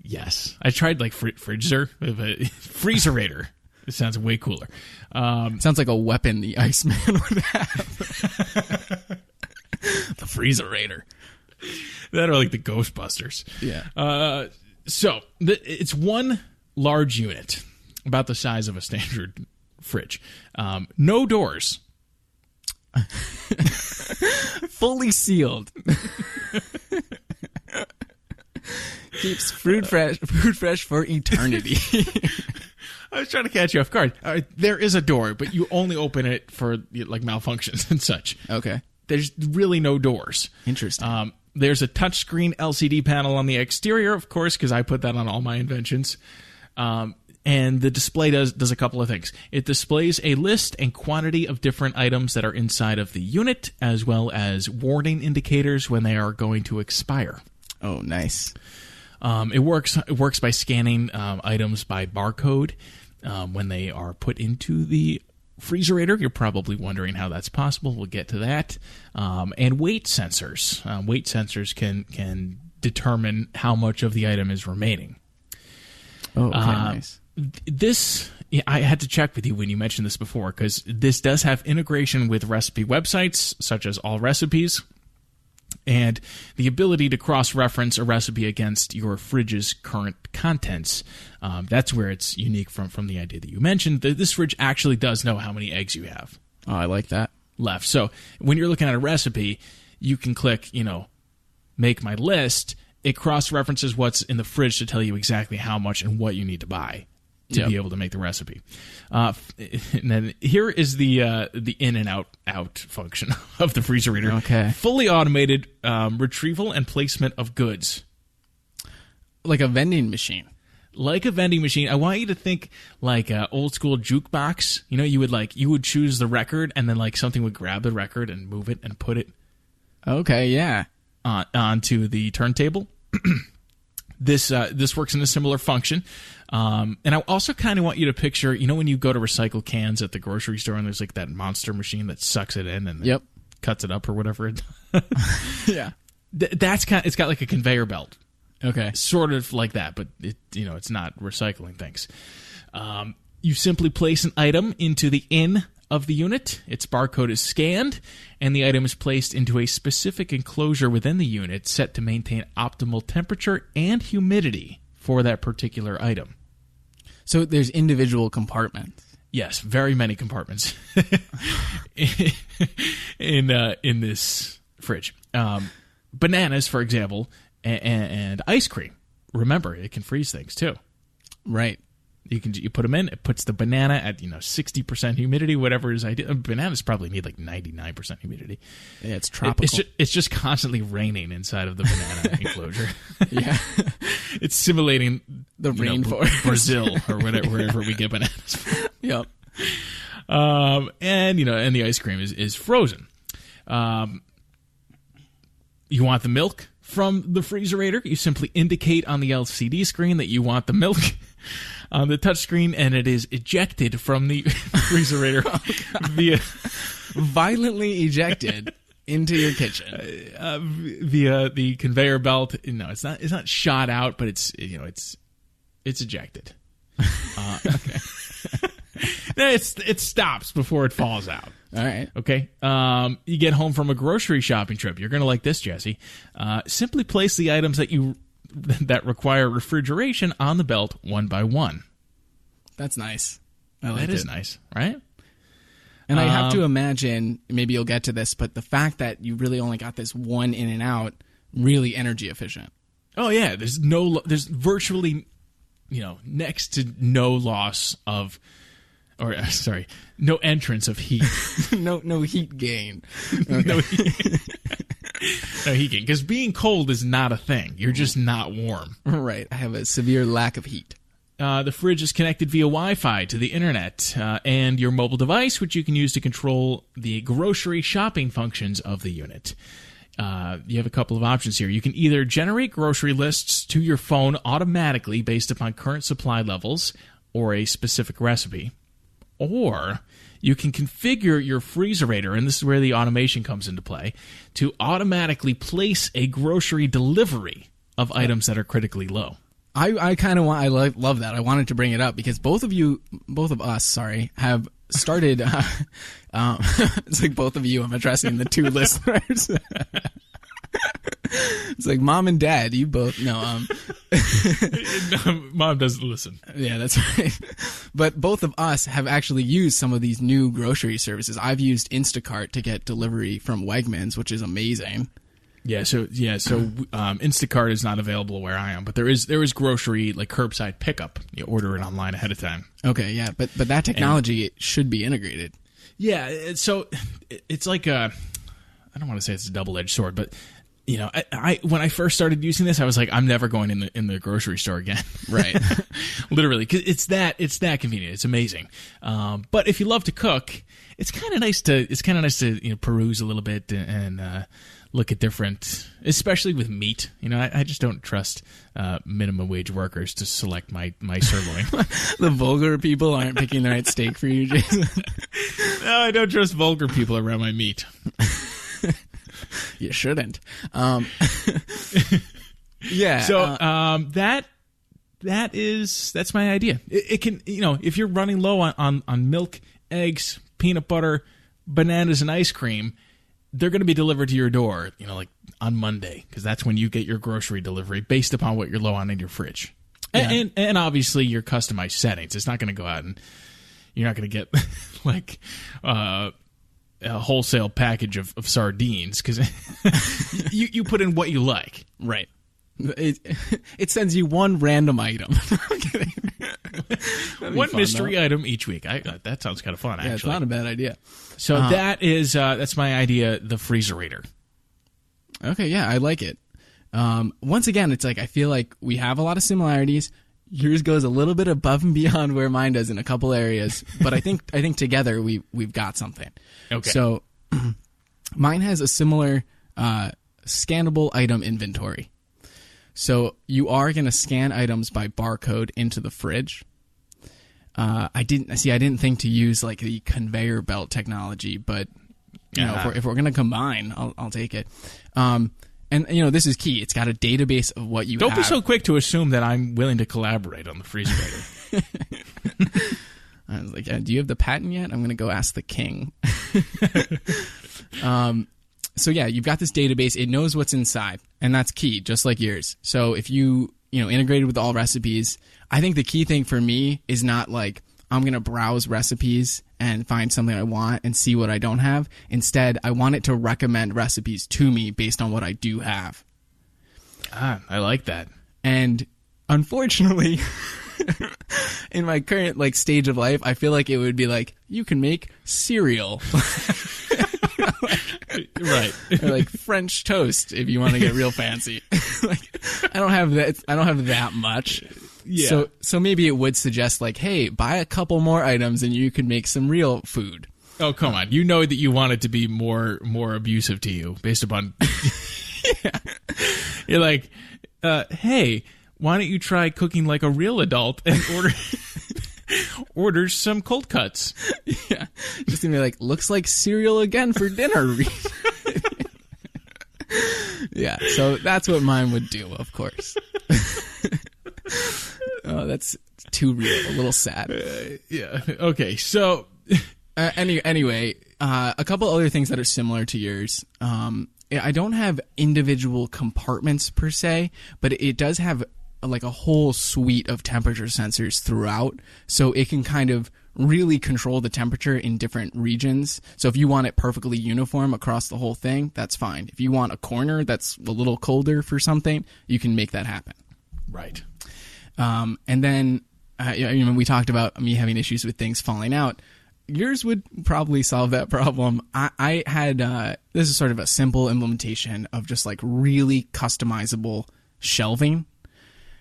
Yes. I tried like Fridger, but Freezerator. It sounds way cooler. Sounds like a weapon the Iceman would have. The Freezerator. That or like the Ghostbusters. Yeah. So it's one large unit, about the size of a standard fridge. No doors. Fully sealed. Keeps food fresh for eternity. I was trying to catch you off guard. There is a door, but you only open it for like malfunctions and such. Okay. There's really no doors. Interesting. There's a touchscreen LCD panel on the exterior, of course, because I put that on all my inventions. And the display does a couple of things. It displays a list and quantity of different items that are inside of the unit, as well as warning indicators when they are going to expire. Oh, nice. It works by scanning items by barcode when they are put into the freezerator. You're probably wondering how that's possible. We'll get to that. And weight sensors. Weight sensors can determine how much of the item is remaining. Oh, okay, nice. This, I had to check with you when you mentioned this before, because this does have integration with recipe websites, such as All Recipes, and the ability to cross-reference a recipe against your fridge's current contents. That's where it's unique from the idea that you mentioned. This fridge actually does know how many eggs you have. Oh, I like that. Left. So when you're looking at a recipe, you can click, make my list. It cross-references what's in the fridge to tell you exactly how much and what you need to buy to be able to make the recipe. And then here is the in and out function of the freezerator. Okay. Fully automated retrieval and placement of goods. Like a vending machine. Like a vending machine. I want you to think like an old school jukebox. You would choose the record, and then like something would grab the record and move it and put it Okay, yeah. onto the turntable. This works in a similar function. And I also kind of want you to picture, when you go to recycle cans at the grocery store and there's like that monster machine that sucks it in and cuts it up or whatever. Yeah. It's got like a conveyor belt. Okay. Sort of like that, but it's not recycling things. You simply place an item into the in of the unit, its barcode is scanned, and the item is placed into a specific enclosure within the unit set to maintain optimal temperature and humidity for that particular item. So there's individual compartments. Yes, very many compartments in this fridge. Bananas, for example, and ice cream. Remember, it can freeze things too. Right. You put them in. It puts the banana at 60% humidity, whatever is ideal. Bananas probably need like 99% humidity. Yeah, it's tropical. It's just constantly raining inside of the banana enclosure. Yeah, it's simulating the rainforest, Brazil or wherever we get bananas from. Yep. And the ice cream is frozen. You want the milk from the freezerator? You simply indicate on the LCD screen that you want the milk on the touchscreen, and it is ejected from the freezerator via violently ejected into your kitchen via the conveyor belt. No, it's not shot out, but it's ejected. Okay. It stops before it falls out. All right. Okay. You get home from a grocery shopping trip. You're going to like this, Jesse. Simply place the items that require refrigeration on the belt one by one. That's nice. That is nice, right? And I have to imagine, maybe you'll get to this, but the fact that you really only got this one in and out, really energy efficient. Oh yeah, there's virtually, next to no loss of, no entrance of heat. no heat gain. Okay. No heat gain, because being cold is not a thing. You're just not warm. Right. I have a severe lack of heat. The fridge is connected via Wi-Fi to the internet and your mobile device, which you can use to control the grocery shopping functions of the unit. You have a couple of options here. You can either generate grocery lists to your phone automatically based upon current supply levels or a specific recipe, or you can configure your freezerator, and this is where the automation comes into play, to automatically place a grocery delivery of items that are critically low. I kind of want. I love that. I wanted to bring it up because both of us, have started. It's like both of you. I'm addressing the two listeners. It's like mom and dad. You both no. Mom doesn't listen. Yeah, that's right. But both of us have actually used some of these new grocery services. I've used Instacart to get delivery from Wegmans, which is amazing. Yeah, so Instacart is not available where I am, but there is grocery like curbside pickup. You order it online ahead of time. Okay, yeah, but that technology should be integrated. Yeah, so it's like I don't want to say it's a double-edged sword, but I when I first started using this, I was like, I'm never going in the grocery store again. Right, literally, because it's that convenient. It's amazing. But if you love to cook, it's kind of nice to peruse a little bit and look at different, especially with meat. You know, I just don't trust minimum wage workers to select my sirloin. The vulgar people aren't picking the right steak for you, Jason. No, I don't trust vulgar people around my meat. You shouldn't. Yeah. So that's my idea. It can, you know, if you're running low on milk, eggs, peanut butter, bananas, and ice cream, they're going to be delivered to your door, you know, like on Monday, because that's when you get your grocery delivery based upon what you're low on in your fridge. Yeah. And obviously your customized settings. It's not going to go out and you're not going to get like a wholesale package of sardines, because you put in what you like. Right. It sends you one random item. One mystery item each week. That sounds kind of fun, actually. Yeah, it's not a bad idea. So that's my idea, the Freezerator. Okay, yeah, I like it. Once again, it's like I feel like we have a lot of similarities. Yours goes a little bit above and beyond where mine does in a couple areas, but I think together we've got something. Okay. So mine has a similar scannable item inventory. So you are going to scan items by barcode into the fridge. I didn't think to use like the conveyor belt technology, but you know, if we're going to combine, I'll take it. And you know, this is key. It's got a database of what you have. Don't be so quick to assume that I'm willing to collaborate on the Freezerator. I was like, do you have the patent yet? I'm going to go ask the king. So yeah, you've got this database. It knows what's inside, and that's key, just like yours. So if you integrated with all recipes, I think the key thing for me is not like I'm going to browse recipes and find something I want and see what I don't have. Instead, I want it to recommend recipes to me based on what I do have. I like that. And unfortunately, in my current like stage of life, I feel like it would be like, you can make cereal. Right. Or like French toast if you want to get real fancy. Like, I don't have that much. Yeah. So maybe it would suggest like, hey, buy a couple more items and you can make some real food. Oh, come on. You know that you want it to be more abusive to you based upon yeah. You're like, hey, why don't you try cooking like a real adult and order some cold cuts? Yeah. Just gonna be like, looks like cereal again for dinner. Yeah, so that's what mine would do, of course. Oh, that's too real. A little sad. Yeah. Okay. So, anyway, a couple other things that are similar to yours. I don't have individual compartments per se, but it does have like a whole suite of temperature sensors throughout, so it can kind of really control the temperature in different regions. So if you want it perfectly uniform across the whole thing, that's fine. If you want a corner that's a little colder for something, you can make that happen. Right. And then we talked about me having issues with things falling out. Yours would probably solve that problem. I had this is sort of a simple implementation of just like really customizable shelving.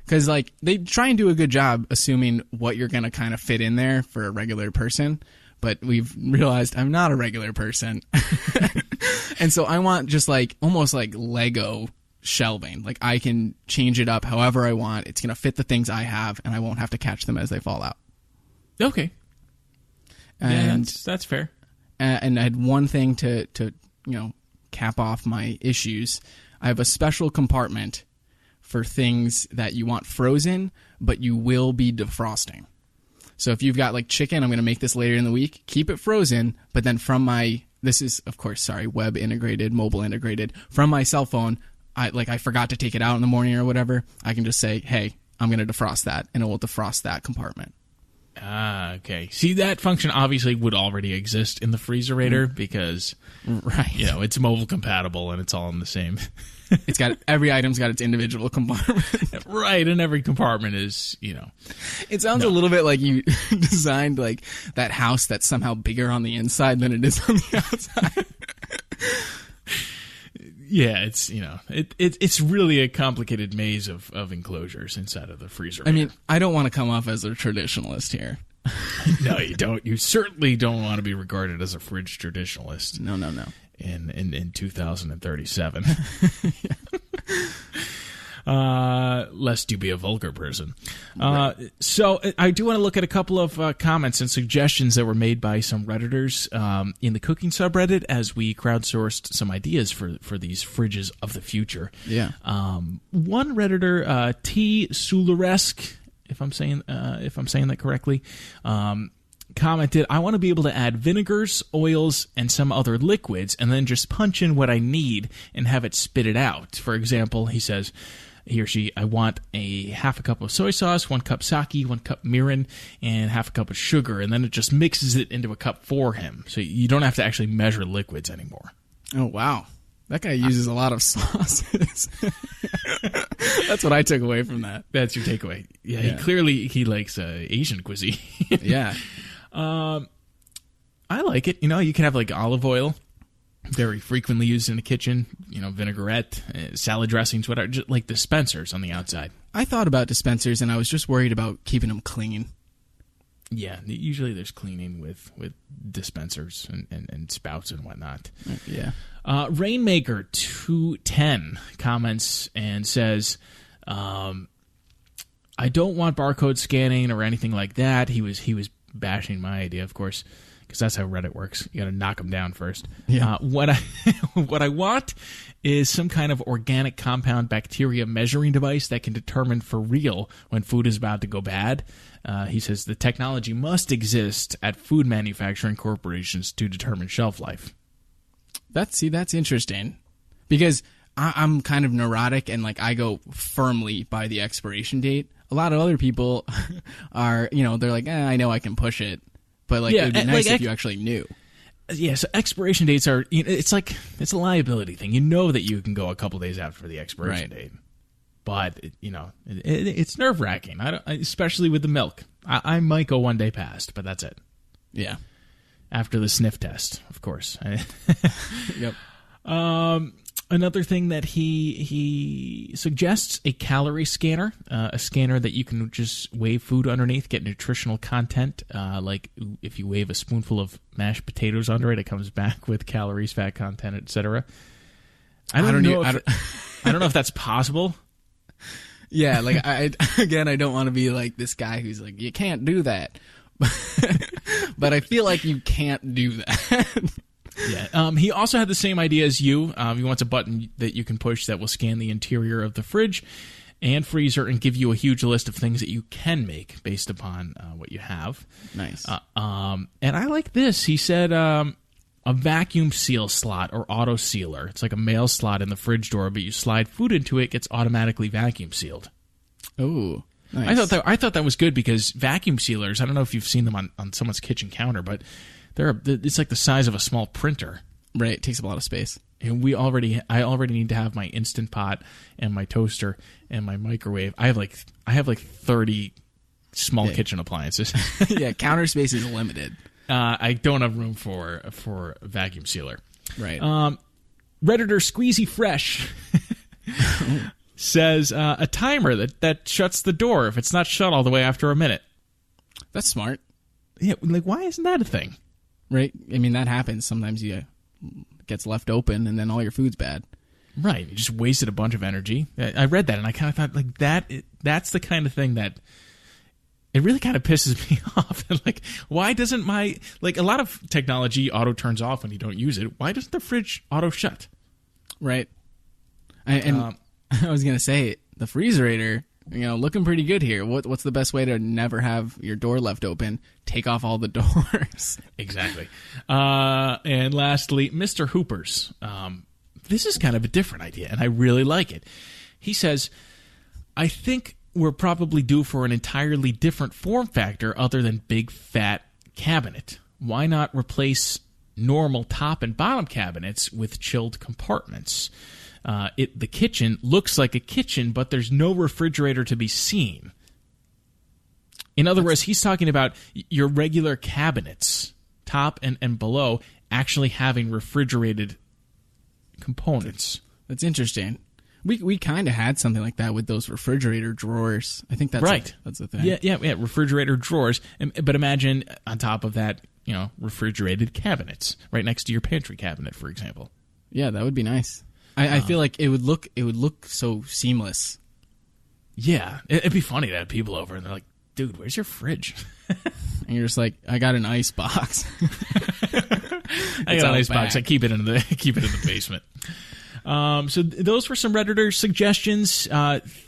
Because, like, they try and do a good job assuming what you're going to kind of fit in there for a regular person. But we've realized I'm not a regular person. And so I want just, like, almost like Lego shelving. Like, I can change it up however I want. It's going to fit the things I have, and I won't have to catch them as they fall out. Okay. And yeah, that's fair. And I had one thing to cap off my issues. I have a special compartment for things that you want frozen, but you will be defrosting. So if you've got like chicken, I'm going to make this later in the week, keep it frozen, but then this is, of course, web integrated, mobile integrated, from my cell phone, I forgot to take it out in the morning or whatever, I can just say, hey, I'm going to defrost that, and it will defrost that compartment. Ah, okay. See, that function obviously would already exist in the Freezerator because, right, it's mobile compatible and it's all in the same. It's got every item's got its individual compartment. Right, and every compartment is, It sounds a little bit like you designed like that house that's somehow bigger on the inside than it is on the outside. Yeah, it's it's really a complicated maze of enclosures inside of the Freezerator. I mean, I don't want to come off as a traditionalist here. No, you don't. You certainly don't want to be regarded as a fridge traditionalist. No. in 2037. Lest you be a vulgar person. Right. So I do want to look at a couple of comments and suggestions that were made by some Redditors in the cooking subreddit as we crowdsourced some ideas for these fridges of the future. Yeah. One Redditor, T. Sularesk, if I'm saying that correctly, commented, I want to be able to add vinegars, oils, and some other liquids, and then just punch in what I need and have it spit it out. For example, he says, he or she, I want a half a cup of soy sauce, 1 cup sake, 1 cup mirin, and half a cup of sugar, and then it just mixes it into a cup for him. So you don't have to actually measure liquids anymore. Oh, wow. That guy uses a lot of sauces. That's what I took away from that. That's your takeaway. Yeah. He likes Asian cuisine. Yeah. I like it. You can have like olive oil, very frequently used in the kitchen. Vinaigrette, salad dressings, whatever. Just like dispensers on the outside. I thought about dispensers, and I was just worried about keeping them clean. Yeah, usually there's cleaning with dispensers and spouts and whatnot. Yeah. Rainmaker 210 comments and says, I don't want barcode scanning or anything like that. He was bashing my idea, of course, because that's how Reddit works. You got to knock them down first. Yeah. What I want is some kind of organic compound bacteria measuring device that can determine for real when food is about to go bad. He says the technology must exist at food manufacturing corporations to determine shelf life. That's interesting, because I'm kind of neurotic and like I go firmly by the expiration date. A lot of other people are, they're like, I know I can push it, but like it would be nice if you actually knew. Yeah, so expiration dates are, it's a liability thing. You know that you can go a couple days after the expiration date, but it's nerve wracking. Especially with the milk. I might go 1 day past, but that's it. Yeah, after the sniff test, of course. Yep. Another thing that he suggests, a calorie scanner, a scanner that you can just wave food underneath, get nutritional content. Like if you wave a spoonful of mashed potatoes under it, it comes back with calories, fat content, etc. I don't know if that's possible. Yeah, like I don't want to be like this guy who's like, you can't do that. But I feel like you can't do that. Yeah. He also had the same idea as you. He wants a button that you can push that will scan the interior of the fridge and freezer and give you a huge list of things that you can make based upon what you have. Nice. And I like this. He said a vacuum seal slot or auto sealer. It's like a mail slot in the fridge door, but you slide food into it, it gets automatically vacuum sealed. Oh, nice. I thought that was good because vacuum sealers, I don't know if you've seen them on someone's kitchen counter, but it's like the size of a small printer. Right, it takes up a lot of space. And I already need to have my Instant Pot and my toaster and my microwave. I have like 30 small kitchen appliances. Yeah, counter space is limited. I don't have room for a vacuum sealer. Right. Redditor Squeezy Fresh says a timer that shuts the door if it's not shut all the way after a minute. That's smart. Yeah, like why isn't that a thing? Right. I mean, that happens. Sometimes it gets left open and then all your food's bad. Right. You just wasted a bunch of energy. I read that and I kind of thought like that's the kind of thing that it really kind of pisses me off. Like, why doesn't a lot of technology auto turns off when you don't use it. Why doesn't the fridge auto shut? Right. I was going to say, the freezerator, looking pretty good here. What's the best way to never have your door left open? Take off all the doors. Exactly. And lastly, Mr. Hoopers. This is kind of a different idea, and I really like it. He says, I think we're probably due for an entirely different form factor other than big, fat cabinet. Why not replace normal top and bottom cabinets with chilled compartments? The kitchen looks like a kitchen, but there's no refrigerator to be seen. In other words, he's talking about your regular cabinets, top and below, actually having refrigerated components. That's interesting. We kind of had something like that with those refrigerator drawers. I think that's right. That's the thing. Yeah. Refrigerator drawers. But imagine on top of that, refrigerated cabinets right next to your pantry cabinet, for example. Yeah, that would be nice. I feel like it would look so seamless. Yeah, it'd be funny to have people over and they're like, "Dude, where's your fridge?" And you're just like, "I got an ice box." I got an ice box. I keep it in the basement. So those were some Redditor suggestions.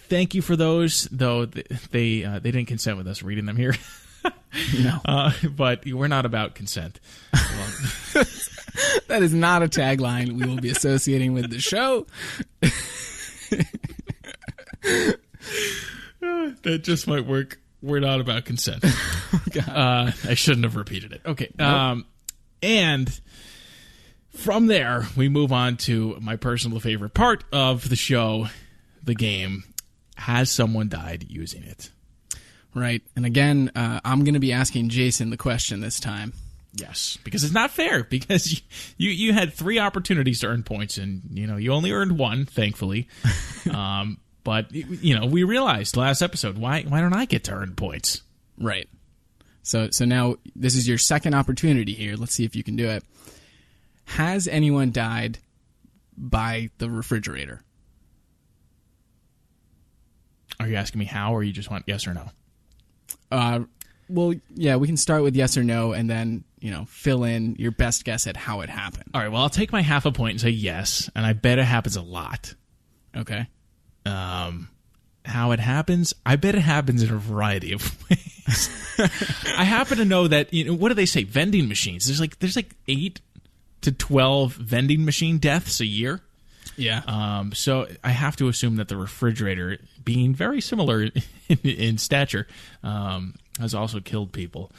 Thank you for those, though they didn't consent with us reading them here. No. But we're not about consent. That is not a tagline we will be associating with the show. That just might work. We're not about consent. I shouldn't have repeated it. Okay. Nope. And from there, we move on to my personal favorite part of the show, the game. Has someone died using it? Right. And again, I'm going to be asking Jason the question this time. Yes, because it's not fair, because you had 3 opportunities to earn points, and you only earned 1, thankfully. But we realized last episode, why don't I get to earn points? Right. So now this is your second opportunity here. Let's see if you can do it. Has anyone died by the refrigerator? Are you asking me how, or you just want yes or no? Well, yeah, we can start with yes or no, and then fill in your best guess at how it happened. All right. Well, I'll take my half a point and say yes, and I bet it happens a lot. Okay. How it happens? I bet it happens in a variety of ways. I happen to know that what do they say? Vending machines. There's like 8 to 12 vending machine deaths a year. Yeah. So I have to assume that the refrigerator, being very similar in stature, has also killed people.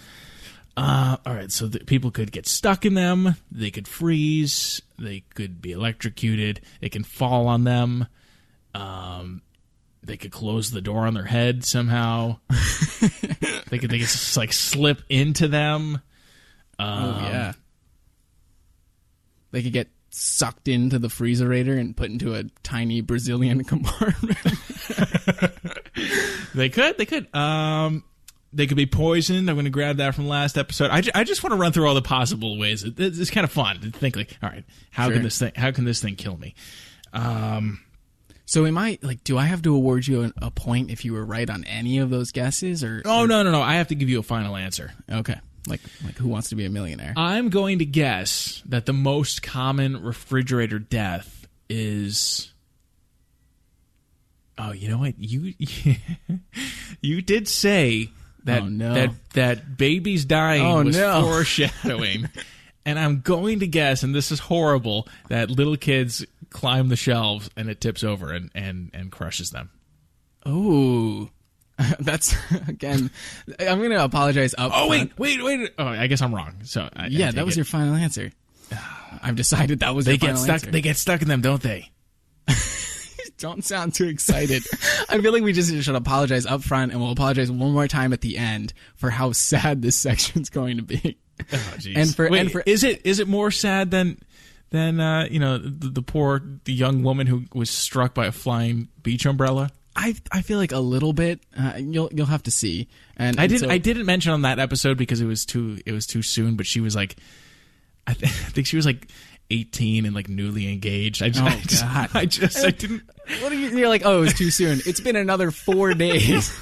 All right, so people could get stuck in them. They could freeze. They could be electrocuted. It can fall on them. They could close the door on their head somehow. they could just slip into them. Yeah. They could get sucked into the freezerator and put into a tiny Brazilian compartment. They could. They could be poisoned. I'm going to grab that from last episode. I just want to run through all the possible ways. It's kind of fun to think all right, how can this thing kill me? So am I do I have to award you a point if you were right on any of those guesses, or? Oh, no. I have to give you a final answer. Okay. Like Who Wants to Be a Millionaire? I'm going to guess that the most common refrigerator death is. Oh, you know what? You did say that that babies dying was foreshadowing. And I'm going to guess, and this is horrible, that little kids climb the shelves and it tips over and crushes them. Oh, that's, again, I'm going to apologize up front. Wait. Oh, I guess I'm wrong. So that was your final answer. I've decided that was your final answer. They get stuck in them, don't they? Don't sound too excited. I feel like we just should apologize up front, and we'll apologize one more time at the end for how sad this section's going to be. Oh, jeez. Is it more sad than the young woman who was struck by a flying beach umbrella? I feel like a little bit. You'll have to see. And I didn't mention on that episode because it was too soon. But she was like, I think she was like 18 and like newly engaged. I didn't. What are you're like? Oh, it was too soon. It's been another 4 days.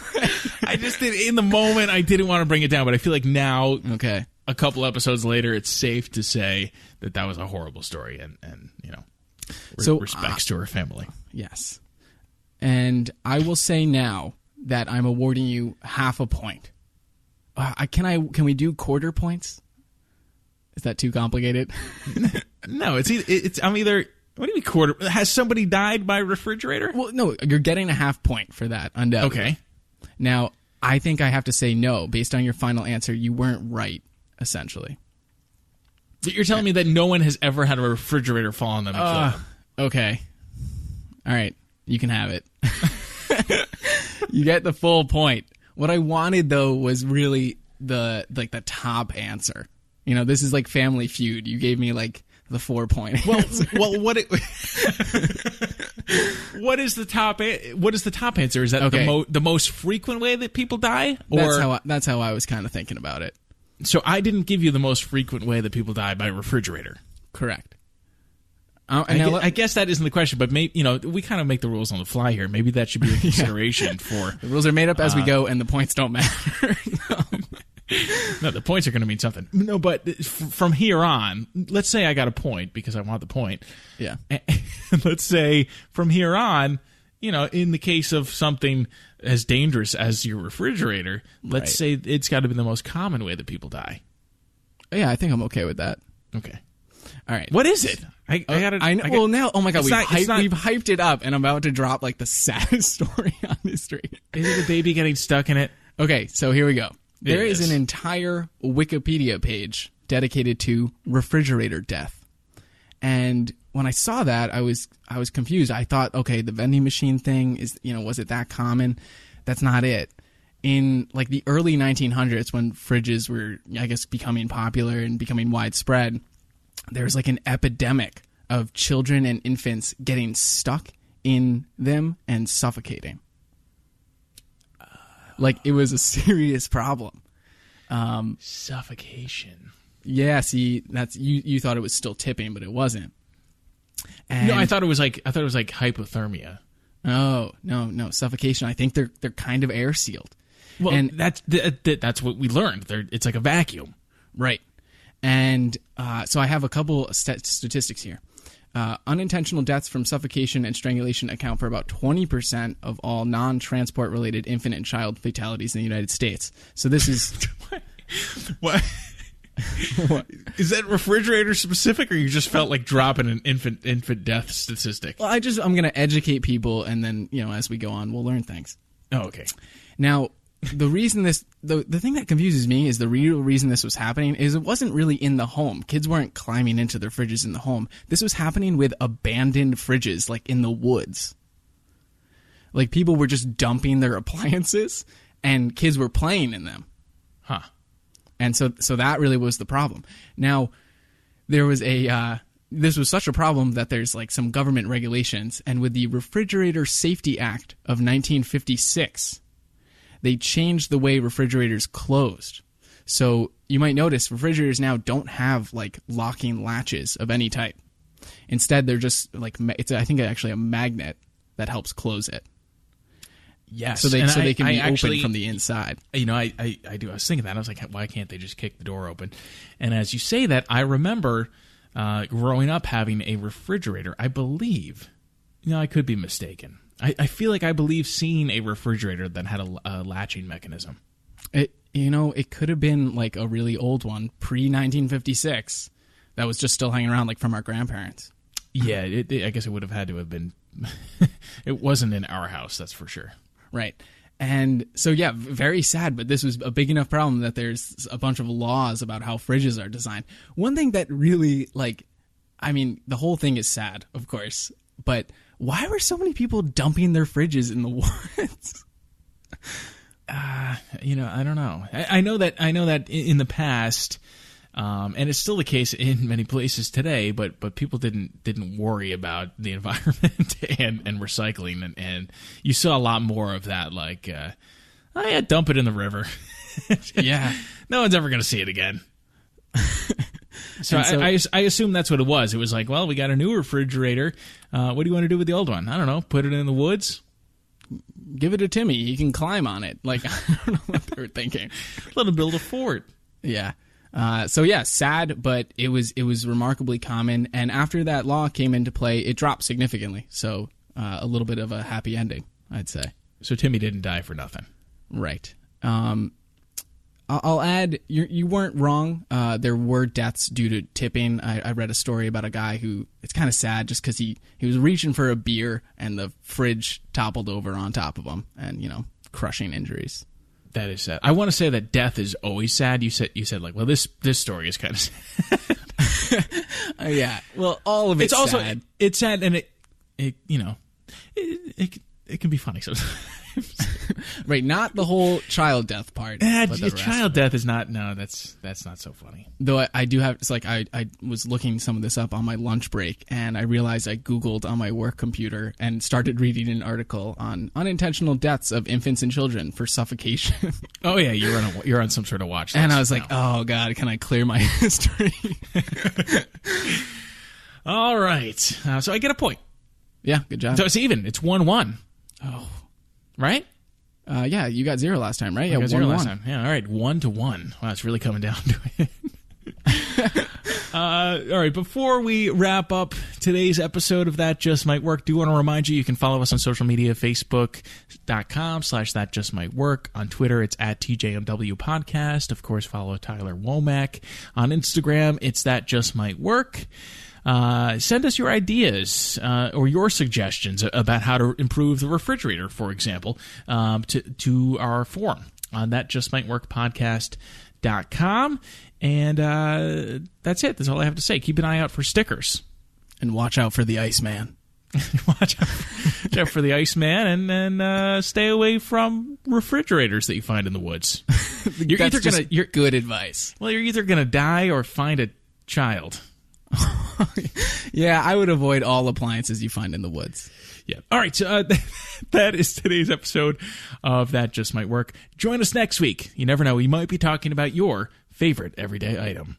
I just did in the moment. I didn't want to bring it down, but I feel like now. Okay. A couple episodes later, it's safe to say that was a horrible story, and respects to her family. Yes, and I will say now that I'm awarding you half a point. Can we do quarter points? Is that too complicated? No, I'm either. What do you mean quarter? Has somebody died by refrigerator? Well, no, you're getting a half point for that. Undoubtedly. Okay. Now, I think I have to say no based on your final answer. You weren't right. Essentially, you're telling me that no one has ever had a refrigerator fall on them and kill them. Okay, all right, you can have it. You get the full point. What I wanted though was really the top answer. This is like Family Feud. You gave me like the 4-point. Well, what is the top? What is the top answer? Is that the most frequent way that people die? Or that's how I was kind of thinking about it. So I didn't give you the most frequent way that people die by refrigerator. Correct. I guess that isn't the question, but maybe, we kind of make the rules on the fly here. Maybe that should be a consideration for... The rules are made up as we go, and the points don't matter. No, the points are going to mean something. No, but from here on, let's say I got a point because I want the point. Yeah. Let's say from here on, in the case of something as dangerous as your refrigerator, let's say it's got to be the most common way that people die. Yeah, I think I'm okay with that. Okay. All right. What is it? I know. Well, now, oh my God, we've hyped it up, and I'm about to drop like the saddest story on history. Is it a baby getting stuck in it? Okay, so here we go. There is an entire Wikipedia page dedicated to refrigerator death. And when I saw that, I was confused. I thought, okay, the vending machine thing is, was it that common? That's not it. In like the early 1900s, when fridges were, I guess, becoming popular and becoming widespread, there was like an epidemic of children and infants getting stuck in them and suffocating. Like, it was a serious problem. Suffocation. Yeah, see, that's you thought it was still tipping, but it wasn't. And no, I thought it was like hypothermia. Oh, no, suffocation. I think they're kind of air sealed. Well, and that's what we learned. It's like a vacuum. Right. And so I have a couple statistics here. Unintentional deaths from suffocation and strangulation account for about 20% of all non-transport related infant and child fatalities in the United States. So this is... What? What? Is that refrigerator specific, or you just felt like dropping an infant death statistic? Well, I'm going to educate people, and then, as we go on, we'll learn things. Oh, okay. Now, the reason the thing that confuses me is the real reason this was happening is it wasn't really in the home. Kids weren't climbing into their fridges in the home. This was happening with abandoned fridges, like in the woods. Like, people were just dumping their appliances, and kids were playing in them. Huh. And so that really was the problem. Now, there was this was such a problem that there's like some government regulations, and with the Refrigerator Safety Act of 1956, they changed the way refrigerators closed. So you might notice refrigerators now don't have like locking latches of any type. Instead, they're just like, I think actually a magnet that helps close it. Yes. So they can be open from the inside. I do. I was thinking that. I was like, why can't they just kick the door open? And as you say that, I remember growing up having a refrigerator. I believe, I could be mistaken. I feel like I believe seeing a refrigerator that had a latching mechanism. It could have been like a really old one, pre-1956, that was just still hanging around like from our grandparents. Yeah, I guess it would have had to have been. It wasn't in our house, that's for sure. Right. And so, yeah, very sad, but this was a big enough problem that there's a bunch of laws about how fridges are designed. One thing that really, the whole thing is sad, of course, but why were so many people dumping their fridges in the woods? I don't know. I know that in the past, and it's still the case in many places today, but people didn't worry about the environment and recycling, and you saw a lot more of that, like, dump it in the river. Yeah. No one's ever going to see it again. So I assume that's what it was. It was like, well, we got a new refrigerator. What do you want to do with the old one? I don't know. Put it in the woods? Give it to Timmy. He can climb on it. Like, I don't know what they were thinking. Let him build a fort. Yeah. Sad, but it was remarkably common. And after that law came into play, it dropped significantly. So a little bit of a happy ending, I'd say. So Timmy didn't die for nothing. Right. I'll add, you weren't wrong. There were deaths due to tipping. I read a story about a guy who, it's kind of sad just because he was reaching for a beer and the fridge toppled over on top of him and, crushing injuries. That is sad. I want to say that death is always sad. You said like, well, this story is kind of sad. Yeah. Well, all of it's also sad. It's sad, and it can be funny sometimes. Right, not the whole child death part. But the rest Child of it. death is not. No, that's not so funny. Though I do have, it's like I was looking some of this up on my lunch break, and I realized I Googled on my work computer and started reading an article on unintentional deaths of infants and children for suffocation. Oh yeah, you're on some sort of watch list. And I was like, oh God, can I clear my history? All right, so I get a point. Yeah, good job. So it's even. It's 1-1. Oh, right. Yeah, you got 0 last time, right? I Yeah, got 0 last 1-1. time. Yeah, all right, 1-1. Wow, it's really coming down to it. All right, before we wrap up today's episode of That Just Might Work, do want to remind you can follow us on social media, facebook.com/That Just Might Work. On Twitter, it's at TJMW Podcast. Of course, follow Tyler Womack. On Instagram, it's That Just Might Work. Send us your ideas or your suggestions about how to improve the refrigerator, for example, to our forum on thatjustmightworkpodcast.com. And that's it. That's all I have to say. Keep an eye out for stickers. And watch out for the Iceman. Watch out for the Iceman, and stay away from refrigerators that you find in the woods. You're good advice. Well, you're either going to die or find a child. Yeah, I would avoid all appliances you find in the woods. Yeah. All right. So that is today's episode of That Just Might Work. Join us next week. You never know. We might be talking about your favorite everyday item.